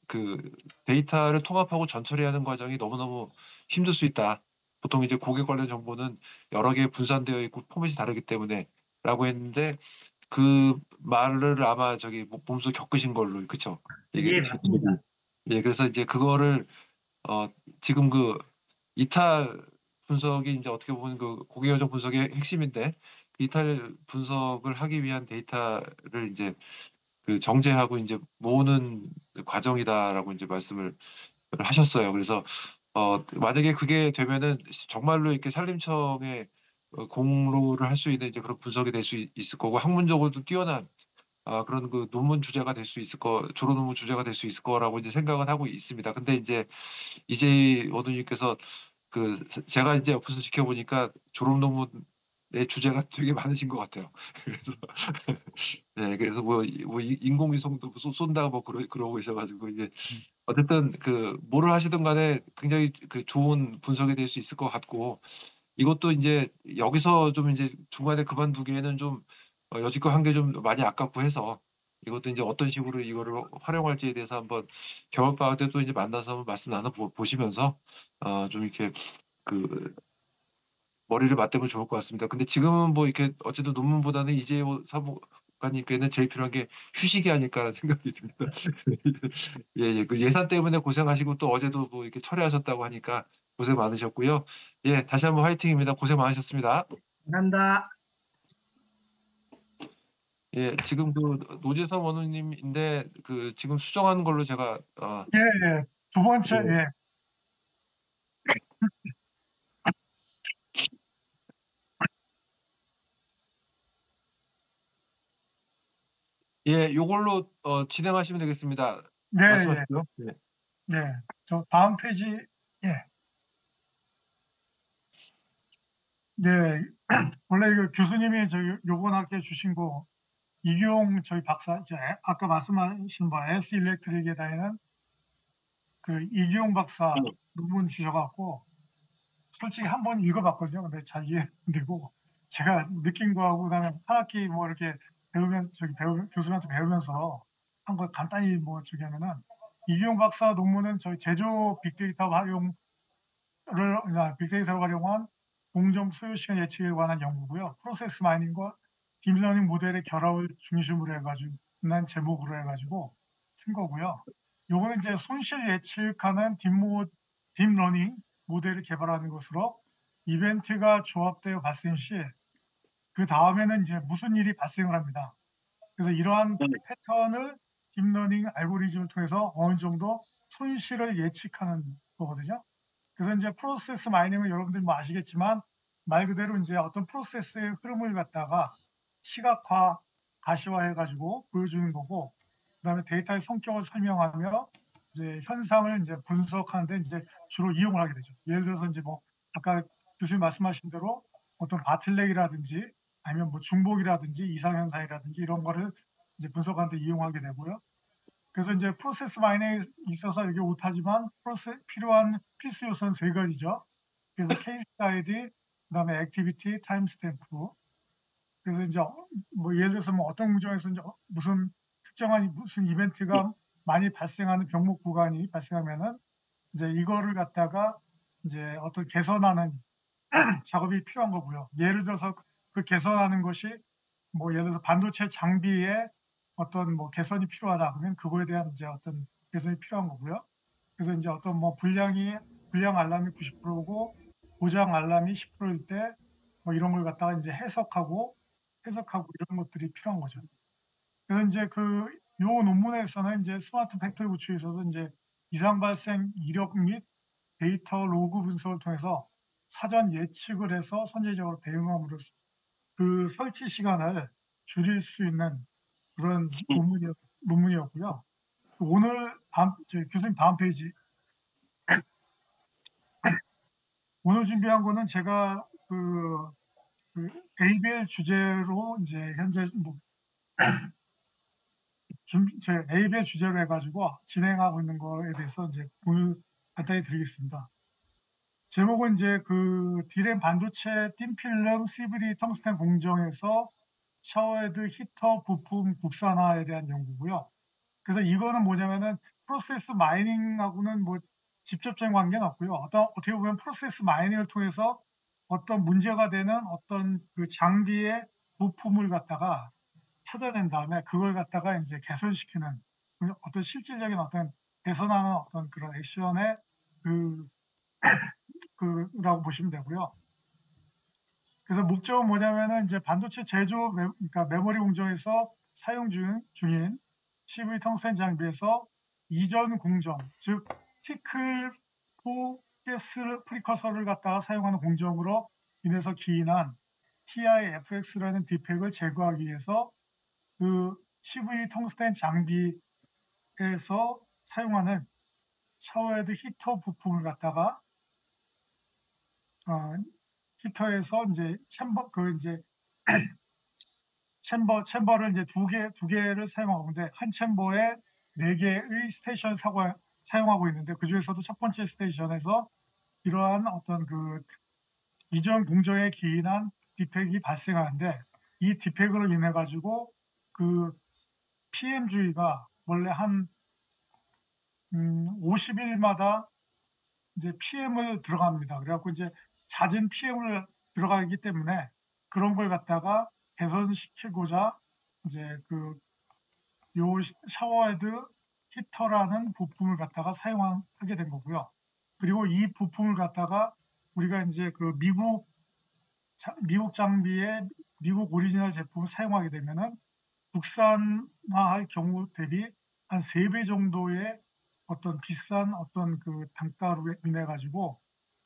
그 데이터를 통합하고 전처리하는 과정이 너무너무 힘들 수 있다. 보통 이제 고객 관련 정보는 여러 개 분산되어 있고 포맷이 다르기 때문에라고 했는데 그 말을 아마 저기 몸소 겪으신 걸로 그쵸? 이게 예, 맞습니다. 예, 그래서 이제 그거를 지금 그 이탈 분석이 이제 어떻게 보면 그 고객 여정 분석의 핵심인데 이탈 분석을 하기 위한 데이터를 이제 그 정제하고 이제 모으는 과정이다라고 이제 말씀을 하셨어요. 그래서 만약에 그게 되면은 정말로 이렇게 산림청에 공로를 할 수 있는 이제 그런 분석이 될 수 있을 거고 학문적으로도 뛰어난 그런 그 논문 주제가 될 수 있을 졸업 논문 주제가 될 수 있을 거라고 이제 생각은 하고 있습니다. 근데 이제 이재희 원우님께서 그 제가 이제 옆에서 지켜보니까 졸업 논문의 주제가 되게 많으신 것 같아요. 그래서 네, 그래서 뭐 인공위성도 쏜다 뭐 그러고 계셔가지고 이게 어쨌든 그 뭐를 하시든 간에 굉장히 그 좋은 분석이 될 수 있을 것 같고 이것도 이제 여기서 좀 이제 중간에 그만두기에는 좀 여지껏 한 게 좀 많이 아깝고 해서 이것도 이제 어떤 식으로 이거를 활용할지에 대해서 한번 겨울방학 때 또 이제 만나서 한번 말씀 나눠 보시면서 좀 이렇게 그 머리를 맞대면 좋을 것 같습니다. 근데 지금은 뭐 이렇게 어쨌든 논문보다는 이재호 사무관님께는 제일 필요한 게 휴식이 아닐까라는 생각이 듭니다. 예, 그 예산 때문에 고생하시고 또 어제도 뭐 이렇게 철회하셨다고 하니까 고생 많으셨고요. 예, 다시 한번 화이팅입니다. 고생 많으셨습니다. 감사합니다. 예, 지금 그 노재선 원우님인데 그 지금 수정하는 걸로 제가 예, 예. 두 번째, 예. 예. 요걸로 진행하시면 되겠습니다. 네, 예. 말씀하시죠. 네. 네. 저 다음 페이지, 예. 네. 원래 그 교수님이 저희 요번 학기에 주신 거 이규용 저희 박사, 아까 말씀하신 바 S 일렉트릭에 다니는 그 이규용 박사 논문 주셔갖고 솔직히 한번 읽어봤거든요. 근데 잘 이해 안 되고 제가 느낀 거하고 그다음에 한 학기 뭐 이렇게 교수한테 배우면서 한 거 간단히 뭐 저기 하면은 이규용 박사 논문은 저희 제조 빅데이터 빅데이터를 활용한 공정 소요 시간 예측에 관한 연구고요. 프로세스 마이닝과 딥러닝 모델의 결합을 중심으로 해가지고 난 제목으로 해가지고 쓴 거고요. 요거는 이제 손실 예측하는 딥러닝 모델을 개발하는 것으로 이벤트가 조합되어 발생 시 그 다음에는 이제 무슨 일이 발생을 합니다. 그래서 이러한 패턴을 딥러닝 알고리즘을 통해서 어느 정도 손실을 예측하는 거거든요. 그래서 이제 프로세스 마이닝은 여러분들이 뭐 아시겠지만 말 그대로 이제 어떤 프로세스의 흐름을 갖다가 시각화, 가시화해가지고 보여주는 거고, 그다음에 데이터의 성격을 설명하며 이제 현상을 이제 분석하는데 이제 주로 이용을 하게 되죠. 예를 들어서 이제 뭐 아까 교수님 말씀하신 대로 어떤 바틀렉이라든지 아니면 뭐 중복이라든지 이상현상이라든지 이런 거를 이제 분석하는데 이용하게 되고요. 그래서 이제 프로세스 마이닝에 있어서 이게 못하지만 필요한 필수 요소는 세 가지죠. 그래서 케이스 아이디, 그다음에 액티비티, 타임 스탬프. 그래서 이제 뭐 예를 들어서 뭐 어떤 문장에서 이제 무슨 특정한 무슨 이벤트가 많이 발생하는 병목 구간이 발생하면은 이제 이거를 갖다가 이제 어떤 개선하는 작업이 필요한 거고요. 예를 들어서 그 개선하는 것이 뭐 예를 들어서 반도체 장비에 어떤 뭐 개선이 필요하다 그러면 그거에 대한 이제 어떤 개선이 필요한 거고요. 그래서 이제 어떤 뭐 불량 알람이 90%고 고장 알람이 10%일 때 뭐 이런 걸 갖다가 이제 해석하고 이런 것들이 필요한 거죠. 그래서 이제 요 논문에서는 이제 스마트 팩토리 구축에 있어서 이제 이상 발생 이력 및 데이터 로그 분석을 통해서 사전 예측을 해서 선제적으로 대응함으로써 그 설치 시간을 줄일 수 있는 그런 논문이었고요. 오늘 교수님 다음 페이지. 오늘 준비한 거는 제가 ABL 주제로 이제 현재 제 ABL 주제로 해가지고 진행하고 있는 거에 대해서 이제 오늘 간단히 드리겠습니다. 제목은 이제 디램 반도체 띵필름 CVD 텅스텐 공정에서 샤워헤드 히터 부품 국산화에 대한 연구고요. 그래서 이거는 뭐냐면은 프로세스 마이닝하고는 뭐 직접적인 관계는 없고요. 어떻게 보면 프로세스 마이닝을 통해서 어떤 문제가 되는 어떤 그 장비의 부품을 갖다가 찾아낸 다음에 그걸 갖다가 이제 개선시키는 어떤 실질적인 어떤 개선하는 어떤 그런 액션의 라고 보시면 되고요. 그래서 목적은 뭐냐면은 이제 반도체 그러니까 메모리 공정에서 사용 중인 CV 텅스텐 장비에서 이전 공정, 즉 티클 포게스 프리커서를 갖다가 사용하는 공정으로 인해서 기인한 TIFX라는 디펙을 제거하기 위해서 CV 텅스텐 장비에서 사용하는 샤워헤드 히터 부품을 갖다가 히터에서 이제 챔버를 이제 두 개를 사용하고 있는데 한 챔버에 4개의 스테이션 사용하고 있는데 그 중에서도 첫 번째 스테이션에서 이러한 어떤 이전 공정에 기인한 디펙이 발생하는데 이 디펙으로 인해 가지고 PM 주의가 원래 한 50일마다 이제 PM을 들어갑니다. 그래갖고 이제 잦은 PM을 들어가기 때문에 그런 걸 갖다가 개선시키고자 이제 요 샤워헤드 히터라는 부품을 갖다가 사용하게 된 거고요. 그리고 이 부품을 갖다가 우리가 이제 미국 장비의 미국 오리지널 제품을 사용하게 되면은 국산화할 경우 대비 한 3배 정도의 어떤 비싼 어떤 단가로 인해 가지고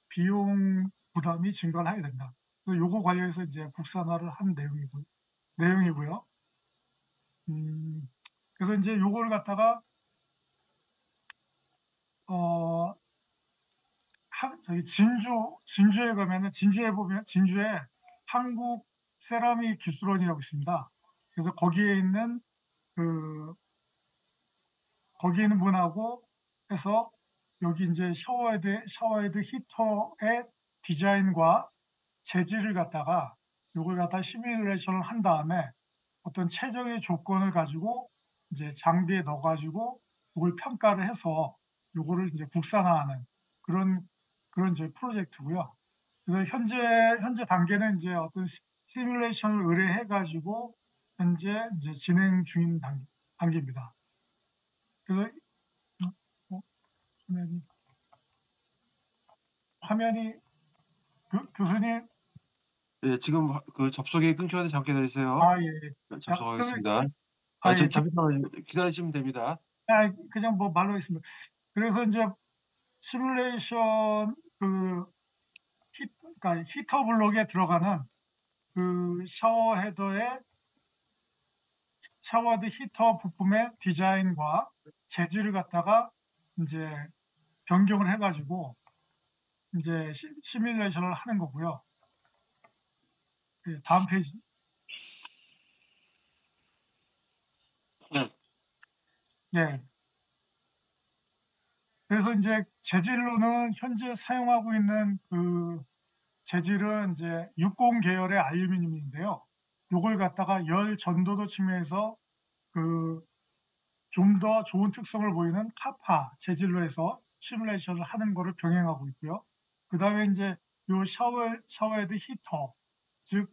비용 부담이 증가를 하게 된다. 요거 관련해서 이제 국산화를 한 내용이고요. 그래서 이제 요거를 갖다가 저기 진주에 가면은 진주에 한국 세라믹 기술원이라고 있습니다. 그래서 거기에 있는 분하고 해서 여기 이제 샤워헤드 히터의 디자인과 재질을 갖다가 요걸 갖다 시뮬레이션을 한 다음에 어떤 최적의 조건을 가지고 이제 장비에 넣어 가지고 요걸 평가를 해서 요거를 이제 국산화하는 그런 이제 프로젝트고요. 그래서 현재 단계는 이제 어떤 시뮬레이션을 의뢰해 가지고 현재 이제 진행 중인 단계입니다. 그래서 화면이 교수님. 예, 지금 접속이 끊겼는데 잠깐 기다리세요. 예. 네, 접속하겠습니다. 예. 잠시만 기다리시면 됩니다. 그냥 뭐 말로 하겠습니다. 그래서 이제 시뮬레이션 그러니까 히터 블록에 들어가는 샤워헤드 히터 부품의 디자인과 재질을 갖다가 이제 변경을 해가지고 이제 시뮬레이션을 하는 거고요. 다음 페이지. 네. 그래서 이제 재질로는 현재 사용하고 있는 재질은 이제 60 계열의 알루미늄인데요. 요걸 갖다가 열 전도도 측면에서 좀 더 좋은 특성을 보이는 카파 재질로 해서 시뮬레이션을 하는 거를 병행하고 있고요. 그다음에 이제 요 샤워헤드 히터, 즉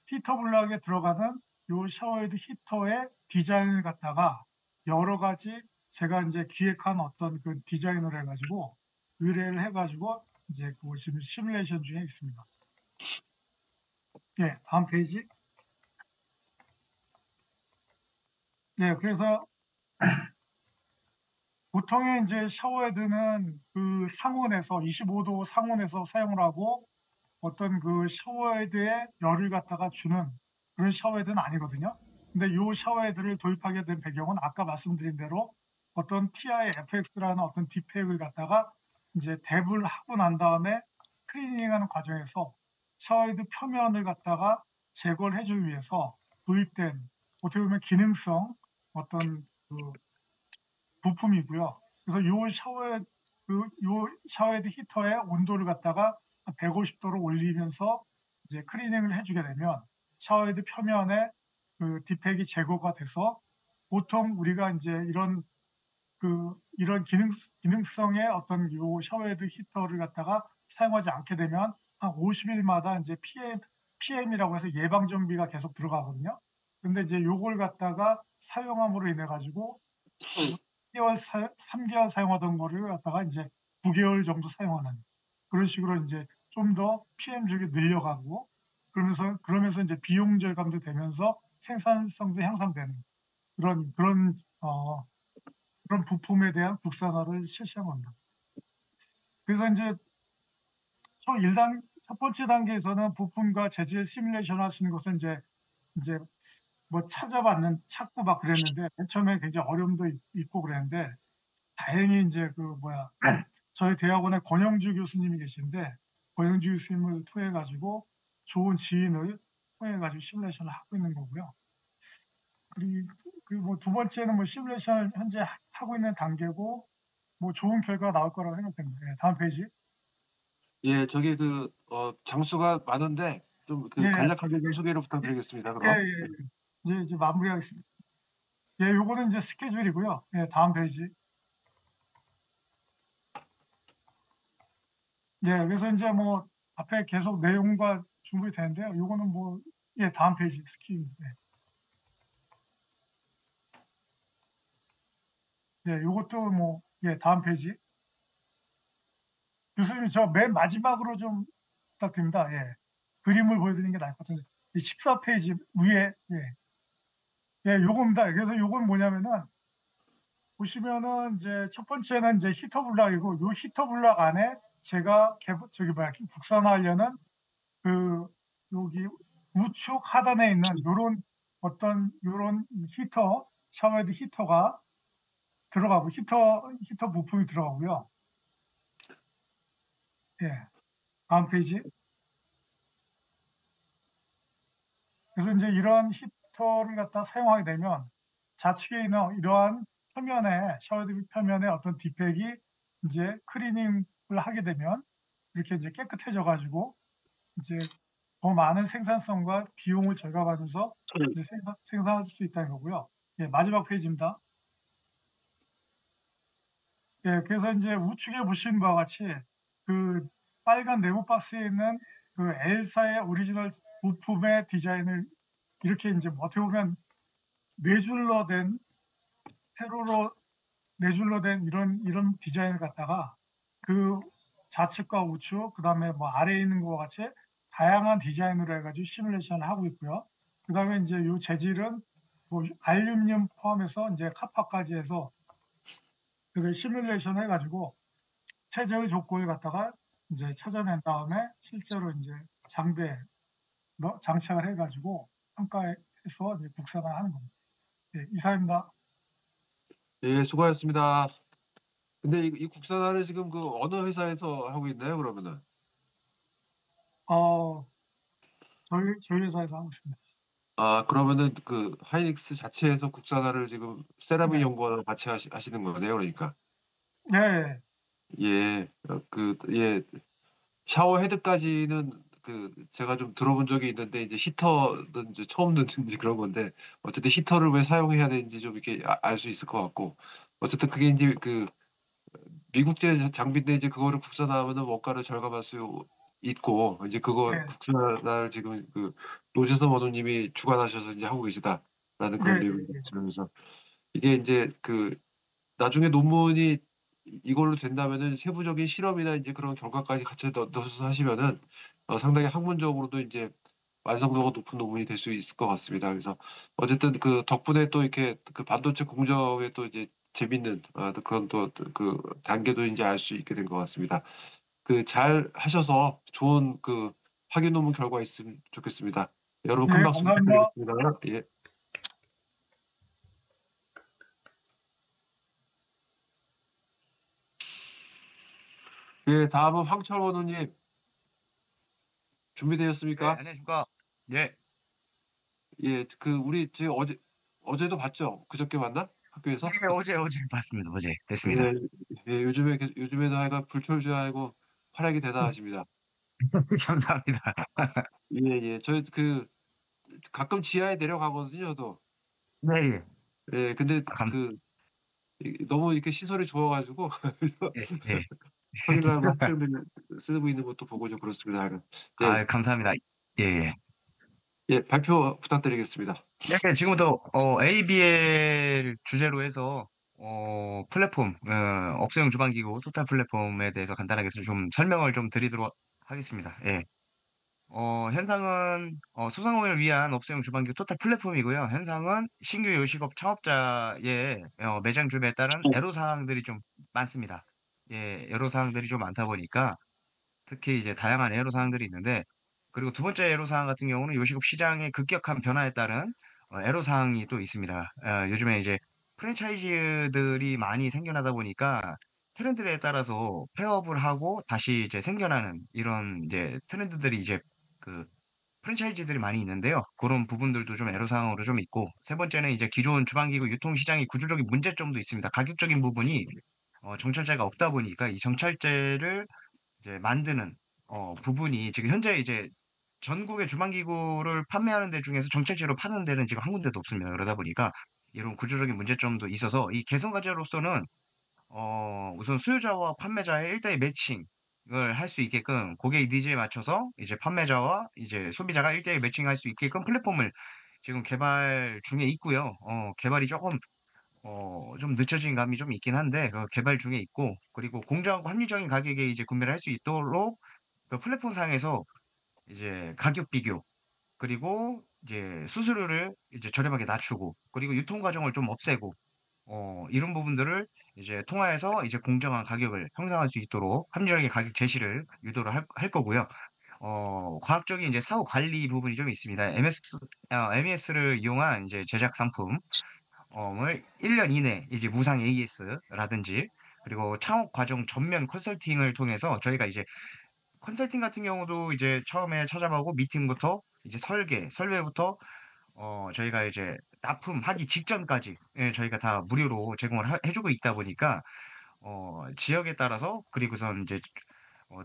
히터 블럭에 들어가는 요 샤워헤드 히터의 디자인을 갖다가 여러 가지 제가 이제 기획한 어떤 디자인을 해가지고 의뢰를 해가지고 이제 지금 시뮬레이션 중에 있습니다. 예, 다음 페이지. 예, 그래서 보통의 이제 샤워헤드는 그 상온에서 25도 상온에서 사용을 하고 어떤 그 샤워헤드에 열을 갖다가 주는 그런 샤워헤드는 아니거든요. 근데 요 샤워헤드를 도입하게 된 배경은 아까 말씀드린 대로 어떤 TI-FX라는 어떤 딥팩을 갖다가 이제 랩을 하고 난 다음에 클리닝하는 과정에서 샤워헤드 표면을 갖다가 제거를 해주기 위해서 도입된 어떻게 보면 기능성 어떤 그 부품이고요. 그래서 요 샤워헤드 히터의 온도를 갖다가 한 150도로 올리면서 이제 클리닝을 해주게 되면 샤워헤드 표면에 그 딥팩이 제거가 돼서 보통 우리가 이제 이런 기능성의 어떤 요 샤워헤드 히터를 갖다가 사용하지 않게 되면 한 50일마다 이제 PM이라고 해서 예방 정비가 계속 들어가거든요. 근데 이제 요걸 갖다가 사용함으로 인해 가지고 3개월 사용하던 거를 갖다가 이제 9개월 정도 사용하는 그런 식으로 이제 좀 더 PM 쪽이 늘려가고 그러면서 이제 비용 절감도 되면서 생산성도 향상되는 그런 부품에 대한 국산화를 실시한 겁니다. 그래서 이제 첫 번째 단계에서는 부품과 재질 시뮬레이션 할 수 있는 것은 이제 뭐 찾고 막 그랬는데 맨 처음에 굉장히 어려움도 있고 그랬는데 다행히 이제 저희 대학원에 권영주 교수님이 계신데 권영주 교수님을 통해 가지고 좋은 지인을 통해 가지고 시뮬레이션을 하고 있는 거고요. 그리고 두 번째는 뭐 시뮬레이션을 현재 하고 있는 단계고 뭐 좋은 결과가 나올 거라고 생각됩니다. 예, 다음 페이지. 예, 저기 장수가 많은데 좀 예, 간략하게 좀 소개를 부탁드리겠습니다. 예, 그럼. 예. 이제 마무리하겠습니다. 예, 요거는 이제 스케줄이고요. 예, 다음 페이지. 예, 그래서 이제 뭐 앞에 계속 내용과 준비 되는데요. 요거는 예, 다음 페이지 스킵. 예, 요것도 예, 다음 페이지. 교수님, 저 맨 마지막으로 좀 부탁드립니다. 예. 그림을 보여드리는 게 나을 것 같은데. 14페이지 위에, 예. 예, 요겁니다. 그래서 요건 뭐냐면은, 보시면은 이제 첫 번째는 이제 히터 블락이고, 요 히터 블락 안에 제가 국산화하려는 여기 우측 하단에 있는 요런 샤워헤드 히터가 들어가고, 히터 부품이 들어가고요. 예. 다음 페이지. 그래서 이제 이런 히터를 갖다 사용하게 되면 좌측에 있는 이러한 샤워헤드 표면에 어떤 딥팩이 이제 클리닝을 하게 되면 이렇게 이제 깨끗해져 가지고 이제 더 많은 생산성과 비용을 절감하면서 이제 생산할 수 있다는 거고요. 예, 마지막 페이지입니다. 예, 그래서 이제 우측에 보시는 바와 같이 그 빨간 네모 박스에 있는 그 L사의 오리지널 부품의 디자인을 이렇게 이제 어떻게 보면 세로로 뇌줄로 된 이런 디자인을 갖다가 그 좌측과 우측, 그 다음에 뭐 아래에 있는 것과 같이 다양한 디자인으로 해가지고 시뮬레이션을 하고 있고요. 그 다음에 이제 이 재질은 뭐 알루미늄 포함해서 이제 카파까지 해서 그 시뮬레이션 해가지고 최저의 조건을 갖다가 이제 찾아낸 다음에 실제로 이제 장착을 해가지고 평가해서 이제 국산화하는 겁니다. 예, 이상입니다. 예, 수고하셨습니다. 근데 이 국산화를 지금 어느 회사에서 하고 있나요, 그러면은? 저희 회사에서 하고 있습니다. 아, 그러면은 하이닉스 자체에서 국산화를 지금 세라믹 네. 연구원과 같이 하시는 거네요, 그러니까. 네. 예, 예, 샤워 헤드까지는 제가 좀 들어본 적이 있는데 이제 히터는 이제 처음 듣는 그런 건데 어쨌든 히터를 왜 사용해야 되는지 좀 이렇게 알 수 있을 것 같고 어쨌든 그게 이제 미국제 장비인데 이제 그거를 국산화하면은 원가를 절감할 수 있고 이제 그거 네. 국산화를 지금 노재선 원우님이 주관하셔서 이제 하고 계시다라는 그런 네. 내용을 말씀하면서 이게 이제 나중에 논문이 이걸로 된다면은 세부적인 실험이나 이제 그런 결과까지 같이 넣어서 하시면은 상당히 학문적으로도 이제 완성도가 높은 논문이 될 수 있을 것 같습니다. 그래서 어쨌든 덕분에 또 이렇게 반도체 공정에 또 이제 재밌는 또 그런 또 그 단계도 이제 알 수 있게 된 것 같습니다. 잘 하셔서 좋은 확인 논문 결과 있으면 좋겠습니다. 여러분 큰 네, 박수 감사합니다. 부탁드리겠습니다. 예. 예, 다음은 황철 원우님 준비되셨습니까? 안녕하십니까. 예, 예, 우리 어제도 봤죠? 그저께 봤나? 학교에서? 어제 봤습니다. 어제 뵀습니다. 예, 예, 요즘에도 하여간 불철주야하고 활약이 대단하십니다. 감사합니다. 예, 예. 저희 가끔 지하에 내려가거든요, 저도. 네, 예. 예, 근데 감, 너무 이렇게 시설이 좋아가지고, 그래서 예, 예. 확인하고 학생들 쓰고 있는 것도 보고 좀 그렇습니다. 하여간. 예, 감사합니다. 예, 예. 예, 발표 부탁드리겠습니다. 네, 지금부터 ABL 주제로 해서 플랫폼, 업소용 주방기구 토탈 플랫폼에 대해서 간단하게 좀 설명을 좀 드리도록 하겠습니다. 예. 현상은 소상공인을 위한 업소용 주방기구 토탈 플랫폼이고요. 현상은 신규 요식업 창업자의 매장 준비에 따른 애로사항들이 좀 많습니다. 예, 애로사항들이 좀 많다 보니까 특히 이제 다양한 애로사항들이 있는데, 그리고 두 번째 애로사항 같은 경우는 요식업 시장의 급격한 변화에 따른 애로사항이 또 있습니다. 요즘에 이제 프랜차이즈들이 많이 생겨나다 보니까 트렌드에 따라서 폐업을 하고 다시 이제 생겨나는 이런 이제 트렌드들이 이제 그 프랜차이즈들이 많이 있는데요. 그런 부분들도 좀 애로사항으로 좀 있고, 세 번째는 이제 기존 주방기구 유통시장의 구조적인 문제점도 있습니다. 가격적인 부분이 정찰제가 없다 보니까 이 정찰제를 이제 만드는 부분이 지금 현재 이제 전국의 주방기구를 판매하는 데 중에서 정찰제로 파는 데는 지금 한 군데도 없습니다. 그러다 보니까 이런 구조적인 문제점도 있어서 이 개선 과제로서는 우선 수요자와 판매자의 1대1 매칭을 할 수 있게끔 고객 니즈에 맞춰서 이제 판매자와 이제 소비자가 1대1 매칭할 수 있게끔 플랫폼을 지금 개발 중에 있고요. 개발이 조금 좀 늦춰진 감이 좀 있긴 한데 개발 중에 있고, 그리고 공정하고 합리적인 가격에 이제 구매를 할 수 있도록 그 플랫폼상에서 이제 가격 비교, 그리고 이제 수수료를 이제 저렴하게 낮추고, 그리고 유통 과정을 좀 없애고 이런 부분들을 이제 통화해서 이제 공정한 가격을 형성할 수 있도록 합리적인 가격 제시를 유도를 할 거고요. 과학적인 이제 사후 관리 부분이 좀 있습니다. MES를 이용한 이제 제작 상품 을 1년 이내 이제 무상 AS라든지, 그리고 창업 과정 전면 컨설팅을 통해서 저희가 이제 컨설팅 같은 경우도 이제 처음에 찾아보고 미팅부터 이제 설계부터 저희가 이제 납품하기 직전까지 예, 저희가 다 무료로 제공을 해주고 있다 보니까 지역에 따라서, 그리고선 이제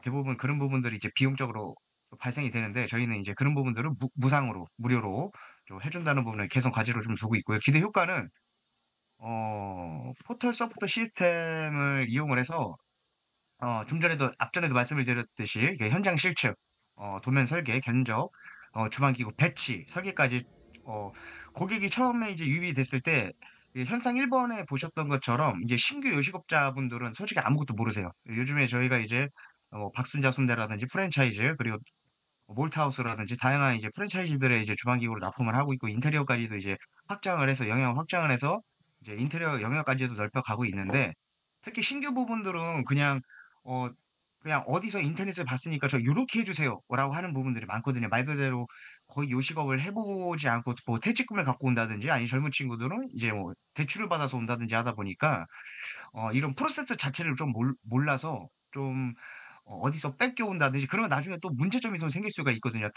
대부분 그런 부분들이 이제 비용적으로 발생이 되는데, 저희는 이제 그런 부분들을 무상으로 무료로 좀 해준다는 부분을 개선 과제로 좀 두고 있고요. 기대 효과는 포털 서포터 시스템을 이용을 해서 좀 전에도 앞전에도 말씀을 드렸듯이 이게 현장 실측, 도면 설계, 견적, 주방기구 배치, 설계까지 어, 고객이 처음에 이제 유입이 됐을 때 이 현상 1번에 보셨던 것처럼 이제 신규 요식업자분들은 솔직히 아무것도 모르세요. 요즘에 저희가 이제 박순자순대라든지 프랜차이즈, 그리고 몰트하우스라든지 다양한 이제 프랜차이즈들의 이제 주방기구로 납품을 하고 있고, 인테리어까지도 이제 확장을 해서 영역 확장을 해서 이제 인테리어 영역까지도 넓혀가고 있는데, 특히 신규 부분들은 어 그냥 어디서 인터넷을 봤으니까 저 요렇게 해주세요라고 하는 부분들이 많거든요. 말 그대로 거의 요식업을 해보지 않고 뭐 퇴직금을 갖고 온다든지, 아니 젊은 친구들은 이제 뭐 대출을 받아서 온다든지 하다 보니까 이런 프로세스 자체를 좀 몰라서 좀 어디서 뺏겨온다든지 그러면 나중에 또 문제점이 좀 생길 수가 있거든요.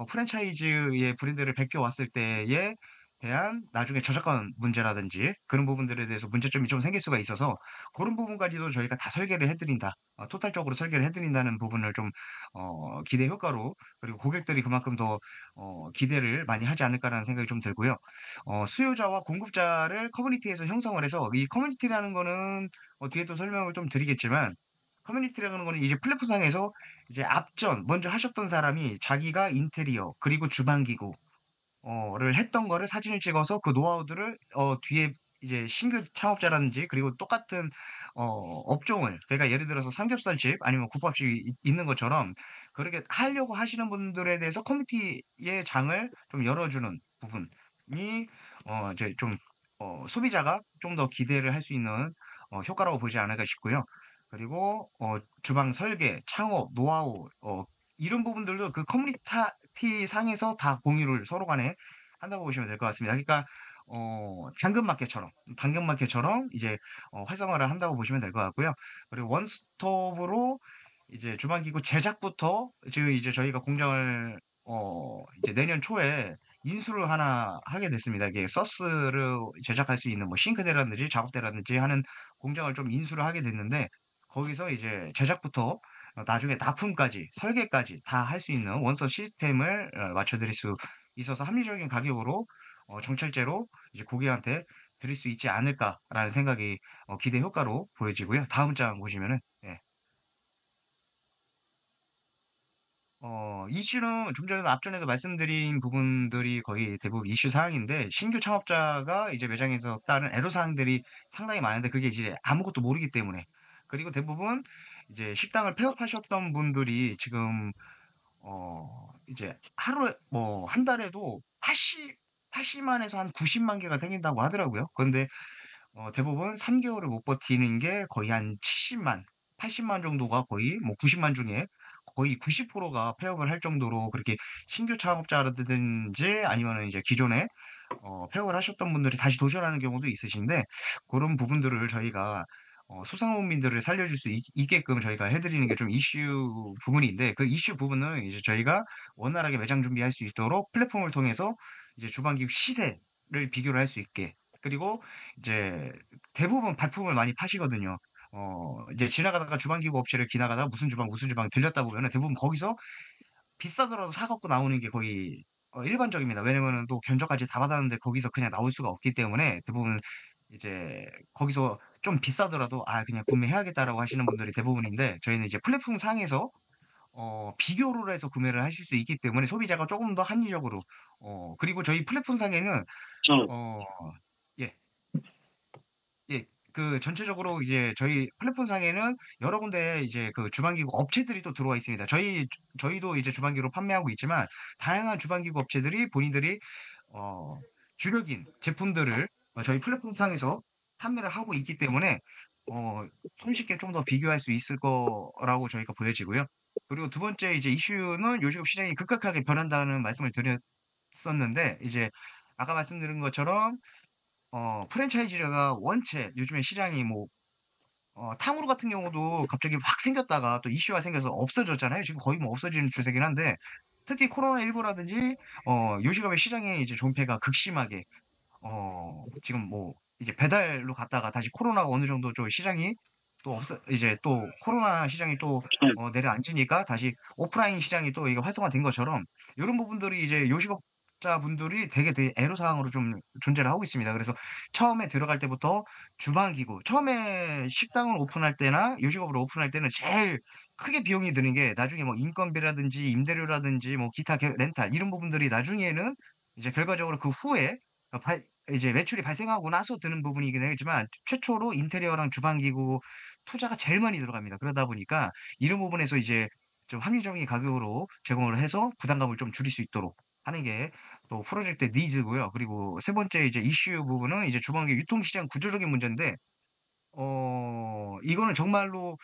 프랜차이즈의 브랜드를 베껴왔을 때에 대한 나중에 저작권 문제라든지 그런 부분들에 대해서 문제점이 좀 생길 수가 있어서, 그런 부분까지도 저희가 다 설계를 해드린다. 토탈적으로 설계를 해드린다는 부분을 좀 기대 효과로, 그리고 고객들이 그만큼 더 기대를 많이 하지 않을까라는 생각이 좀 들고요. 수요자와 공급자를 커뮤니티에서 형성을 해서, 이 커뮤니티라는 거는 뒤에도 설명을 좀 드리겠지만, 커뮤니티라는 거는 이제 플랫폼상에서 이제 먼저 하셨던 사람이 자기가 인테리어 그리고 주방기구 를 했던 거를 사진을 찍어서 그 노하우들을 뒤에 이제 신규 창업자라든지, 그리고 똑같은 업종을, 그러니까 예를 들어서 삼겹살집 아니면 국밥집이 있는 것처럼 그렇게 하려고 하시는 분들에 대해서 커뮤니티의 장을 좀 열어주는 부분이 이제 좀 소비자가 좀 더 기대를 할 수 있는 효과라고 보지 않을까 싶고요. 그리고 주방 설계, 창업, 노하우 이런 부분들도 그 커뮤니티 상에서 다 공유를 서로 간에 한다고 보시면 될 것 같습니다. 그러니까 당근마켓처럼 이제 활성화를 한다고 보시면 될 것 같고요. 그리고 원스톱으로 이제 주방기구 제작부터 지금 이제 저희가 공장을 이제 내년 초에 인수를 하나 하게 됐습니다. 이게 소스를 제작할 수 있는 뭐 싱크대라든지 작업대라든지 하는 공장을 좀 인수를 하게 됐는데 거기서 이제 제작부터 나중에 납품까지 설계까지 다 할 수 있는 원서 시스템을 맞춰드릴 수 있어서 합리적인 가격으로 정찰제로 이제 고객한테 드릴 수 있지 않을까라는 생각이 기대 효과로 보여지고요. 다음 장 보시면은 예. 이슈는 좀 전에도 앞전에도 말씀드린 부분들이 거의 대부분 이슈 사항인데 신규 창업자가 이제 매장에서 따른 애로사항들이 상당히 많은데 그게 이제 아무것도 모르기 때문에 그리고 대부분 이제 식당을 폐업하셨던 분들이 지금 이제 하루에 뭐 한 달에도 80만에서 한 90만 개가 생긴다고 하더라고요. 그런데 대부분 3개월을 못 버티는 게 거의 한 70만, 80만 정도가 거의 뭐 90만 중에 거의 90%가 폐업을 할 정도로 그렇게 신규 창업자라든지 아니면은 이제 기존에 폐업을 하셨던 분들이 다시 도전하는 경우도 있으신데 그런 부분들을 저희가 소상공인들을 살려줄 수 있게끔 저희가 해드리는 게 좀 이슈 부분인데 그 이슈 부분은 이제 저희가 원활하게 매장 준비할 수 있도록 플랫폼을 통해서 이제 주방기구 시세를 비교를 할 수 있게 그리고 이제 대부분 발품을 많이 파시거든요. 이제 지나가다가 주방기구 업체를 지나가다가 무슨 주방 들렸다 보면은 대부분 거기서 비싸더라도 사 갖고 나오는 게 거의 일반적입니다. 왜냐면은 또 견적까지 다 받았는데 거기서 그냥 나올 수가 없기 때문에 대부분 이제 거기서 좀 비싸더라도 '아 그냥 구매해야겠다.'라고 하시는 분들이 대부분인데 저희는 이제 플랫폼 상에서 비교를 해서 구매를 하실 수 있기 때문에 소비자가 쪼금 더 합리적으로 그리고 저희 플랫폼 상에는 어 예. 예. 그 전체적으로 이제 저희 플랫폼 상에는 여러 군데 이제 그 주방기구 업체들이 또 들어와 있습니다. 저희도 이제 주방기구를 판매하고 있지만 다양한 주방기구 업체들이 본인들이 어 주력인 제품들을 저희 플랫폼 상에서 판매를 하고 있기 때문에 손쉽게 좀 더 비교할 수 있을 거라고 저희가 보여지고요. 그리고 두 번째 이제 이슈는 요식업 시장이 급격하게 변한다는 말씀을 드렸었는데 이제 아까 말씀드린 것처럼 프랜차이즈가 원체 요즘에 시장이 뭐 탕후루 같은 경우도 갑자기 확 생겼다가 또 이슈가 생겨서 없어졌잖아요. 지금 거의 뭐 없어지는 추세긴 한데 특히 코로나19라든지 요식업의 시장의 이제 존폐가 극심하게 지금 뭐 이제 배달로 갔다가 다시 코로나가 어느 정도 좀 시장이 또 없어 이제 또 코로나 시장이 또 내려앉으니까 다시 오프라인 시장이 또 이게 활성화된 것처럼 요런 부분들이 이제 요식업자분들이 되게 애로사항으로 좀 존재를 하고 있습니다. 그래서 처음에 들어갈 때부터 주방기구 처음에 식당을 오픈할 때나 요식업을 오픈할 때는 제일 크게 비용이 드는 게 나중에 뭐 인건비라든지 임대료라든지 뭐 기타 렌탈 이런 부분들이 나중에는 이제 결과적으로 그 후에 발 이제 매출이 발생하고 나서 드는 부분이긴 하지만 최초로 인테리어랑 주방기구 투자가 제일 많이 들어갑니다. 그러다 보니까 이런 부분에서 이제 좀 합리적인 가격으로 제공을 해서 부담감을 좀 줄일 수 있도록 하는 게 또 프로젝트의 니즈고요. 그리고 세 번째 이제 이슈 부분은 이제 주방기 유통시장 구조적인 문제인데 이거는 정말로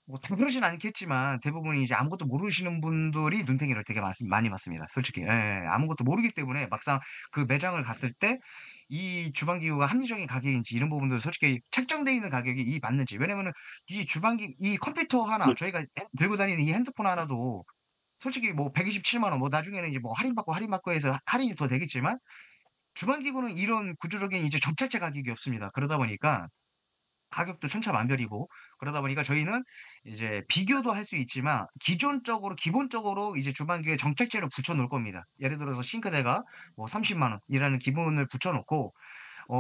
뭐 다 그러진 않겠지만 대부분이 이제 아무것도 모르시는 분들이 눈탱이를 되게 많이 맞습니다 솔직히. 예. 아무것도 모르기 때문에 막상 그 매장을 갔을 때 이 주방기구가 합리적인 가격인지 이런 부분들 솔직히 책정되어 있는 가격이 이 맞는지 왜냐면은 이 컴퓨터 하나 저희가 들고 다니는 이 핸드폰 하나도 솔직히 뭐 127만 원 뭐 나중에는 이제 뭐 할인받고 해서 할인이 더 되겠지만 주방기구는 이런 구조적인 이제 정찰제 가격이 없습니다. 그러다 보니까 가격도 천차만별이고 그러다 보니까 저희는 이제 비교도 할 수 있지만 기본적으로 이제 주방기에 정책제를 붙여 놓을 겁니다. 예를 들어서 싱크대가 뭐 30만 원이라는 기본을 붙여 놓고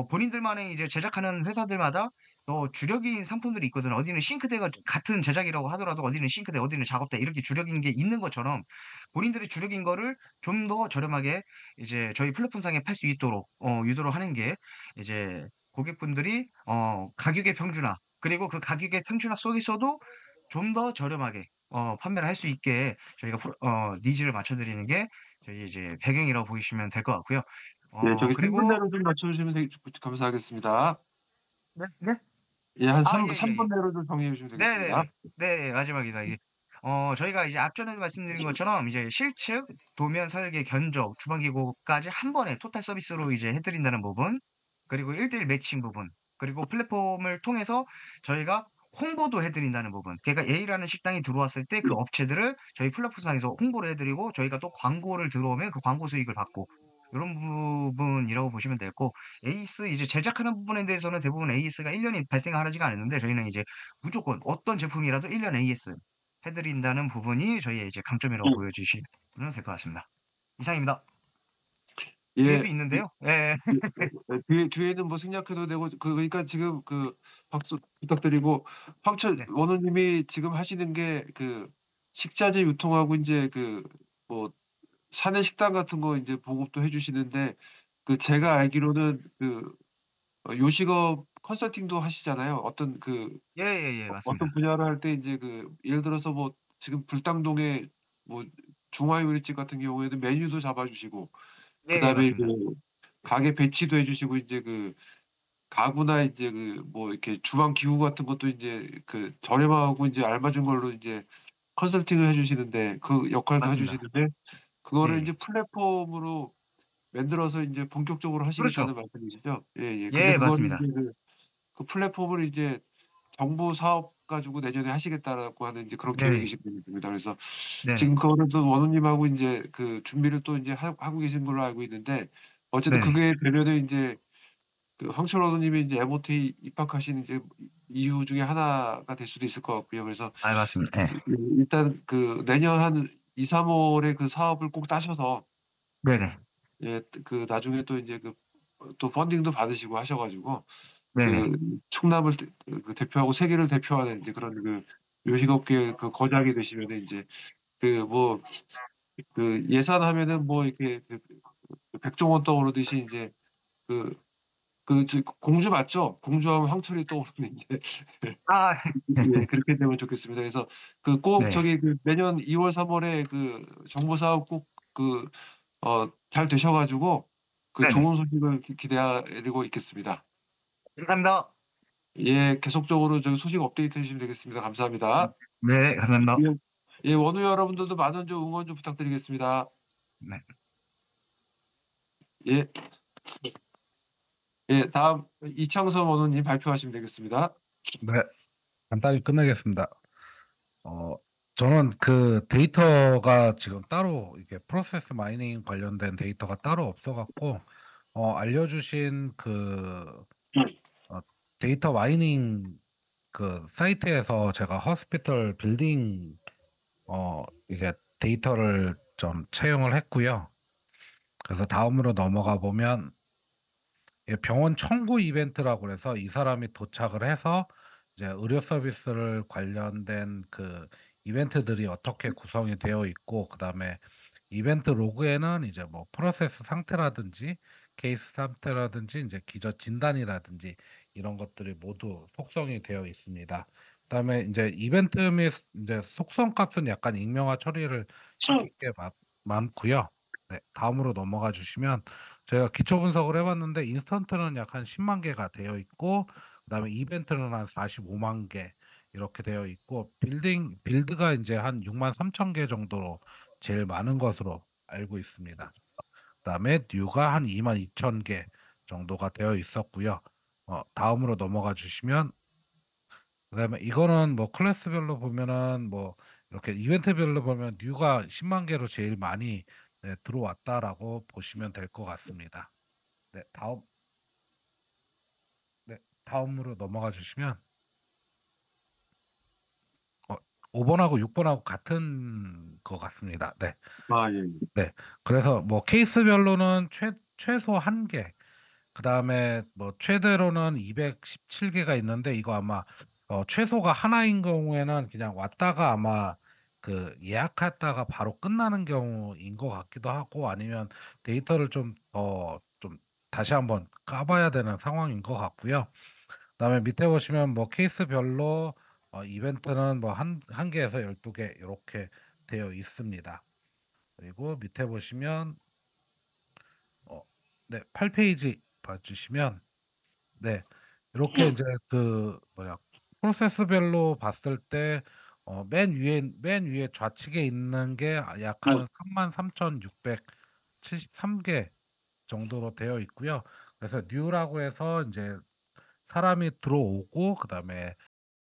본인들만의 이제 제작하는 회사들마다 주력인 상품들이 있거든요. 어디는 싱크대가 같은 제작이라고 하더라도 어디는 싱크대, 어디는 작업대 이렇게 주력인 게 있는 것처럼 본인들의 주력인 거를 좀 더 저렴하게 이제 저희 플랫폼상에 팔 수 있도록 유도를 하는 게 이제 고객분들이 가격의 평준화 그리고 그 가격의 평준화 속에서도 좀 더 저렴하게 판매를 할 수 있게 저희가 니즈를 맞춰 드리는 게 저희 이제 배경이라고 보시면 될 것 같고요. 예, 저기 3 그리고 분내로 좀 맞춰 주시면 감사하겠습니다. 네 네. 예, 한 아 3 예예예. 분내로 좀 정리해 주시면 되겠습니다. 네네네. 네 마지막이다. 이제 저희가 이제 앞전에도 말씀드린 것처럼 이제 실측, 도면, 설계, 견적, 주방 기구까지 한 번에 토탈 서비스로 이제 해 드린다는 부분, 그리고 1:1 매칭 부분, 그리고 플랫폼을 통해서 저희가 홍보도 해 드린다는 부분. 그러니까 A라는 식당이 들어왔을 때 그 업체들을 저희 플랫폼상에서 홍보를 해 드리고, 저희가 또 광고를 들어오면 그 광고 수익을 받고, 요런 부분이라고 보시면 되고, AS 이제 제작하는 부분에 대해서는 대부분 AS가 1 년이 발생하지가 않는데, 저희는 이제 무조건 어떤 제품이라도 1년 AS 해 드린다는 부분이 저희의 이제 강점이라고 보여주시면 될 것 같습니다. 이상입니다. 뒤에도 예. 이 있는데요. 예. 뒤에는 뭐 생략해도 되고 그러니까 지금 박수 부탁드리고 황철 네. 원우님이 지금 하시는 게 식자재 유통하고 인제 뭐 사내 식당 같은 거 인제 보급도 해 주시는데 제가 네. 알기로는 요식업 컨설팅도 하시잖아요. 예예예. 어떤 맞습니다. 분야를 할 때 인제 예를 들어서 뭐 지금 불당동에 뭐 중화요리집 같은 경우에는 메뉴도 잡아 주시고 예예. 그다음에 맞습니다. 가게 배치도 해 주시고 인제 가구나 이제 뭐 이렇게 주방 기구 같은 것도 인제 저렴하고 인제 알맞은 걸로 인제 컨설팅을 해 주시는데 그 역할도 해 맞습니다. 주시는데 그거를 인제 예예. 플랫폼으로 만들어서 인제 본격적으로 그렇죠. 하시겠다는 말씀이시죠? 예예. 근데 예 그거를 맞습니다. 인제 플랫폼을 이제 정부 사업 가지고 내년에 하시겠다라고 하는 인제 그런 네네. 계획이신 것 같습니다. 그래서 네네. 지금 그거를 또 원우님하고 인제 준비를 또 인제 하고 계신 걸로 알고 있는데 어쨌든 네네. 그게 되면은 인제 황철 원우님이 인제 MOT 입학하신 인제 이유 중에 하나가 될 수도 있을 것 같고요. 그래서 아 맞습니다. 예. 일단 내년 한 2-3 월에 사업을 꼭 따셔서 네네. 예 나중에 또 인제 또 펀딩도 받으시고 하셔 가지고 네네. 충남을 대표하고 세계를 대표하는 인제 그런 요식업계의 거장이 되시면은 인제 뭐 예산하면은 뭐 이렇게 백종원 떠오르듯이 인제 그 공주 맞죠? 공주하면 황철이 떠오르는 인제 아 예 그렇게 되면 좋겠습니다. 그래서 꼭 네. 내년 2 월 3 월에 정부 사업 꼭 잘 되셔 가지고 네네. 좋은 소식을 기다리고 있겠습니다. 감사합니다. 예. 계속적으로 소식 업데이트해 주시면 되겠습니다. 감사합니다. 네 감사합니다. 예. 예. 원우 여러분들도 많은 응원 부탁드리겠습니다. 네. 예. 예. 다음 이창선 원우님 발표하시면 되겠습니다. 네. 간단히 끝내겠습니다. 어 저는 그 데이터가 지금 따로 이게 프로세스 마이닝 관련된 데이터가 따로 없어 갖고 알려주신 어 데이터 마이닝 사이트에서 제가 호스피털 빌딩 이게 데이터를 좀 채용을 했고요. 그래서 다음으로 넘어가 보면 병원 청구 이벤트라고 그래서 이 사람이 도착을 해서 이제 의료 서비스를 관련된 이벤트들이 어떻게 구성이 되어 있고, 그다음에 이벤트 로그에는 이제 뭐 프로세스 상태라든지 케이스 상태라든지 이제 기저 진단이라든지 이런 것들이 모두 속성이 되어 있습니다. 그다음에 이제 이벤트 및 이제 속성 값은 약간 익명화 처리를 시킨 게 많고요. 네, 다음으로 넘어가 주시면 제가 기초 분석을 해 봤는데 인스턴트는 약 한 10만 개가 되어 있고, 그다음에 이벤트는 한 45만 개 이렇게 되어 있고, 빌드가 인제 한 6만 3천 개 정도로 제일 많은 것으로 알고 있습니다. 그다음에 뉴가 한 2만 2천 개 정도가 되어 있었고요. 다음으로 넘어가 주시면, 그다음에 이거는 뭐 클래스별로 보면은 뭐 이렇게 이벤트별로 보면 뉴가 10만 개로 제일 많이 들어왔다라고 보시면 될 것 같습니다. 네, 다음으로 넘어가 주시면 5 번하고 6 번하고 같은 것 같습니다. 네. 아 예. 네. 그래서 뭐 케이스별로는 최소 1 개, 그다음에 뭐 최대로는 217 개가 있는데, 이거 아마 최소가 하나인 경우에는 그냥 왔다가 아마 예약했다가 바로 끝나는 경우인 것 같기도 하고, 아니면 데이터를 좀 다시 한번 까 봐야 되는 상황인 것 같고요. 그다음에 밑에 보시면 뭐 케이스별로 이벤트는 뭐 한 개에서 12개 요렇게 되어 있습니다. 그리고 밑에 보시면 어 네, 8페이지 봐주시면 네, 이렇게 이제 그 뭐냐 프로세스별로 봤을 때 맨 위에 좌측에 있는 게 약 한 33,673개 정도로 되어 있고요. 그래서 뉴라고 해서 이제 사람이 들어오고 그다음에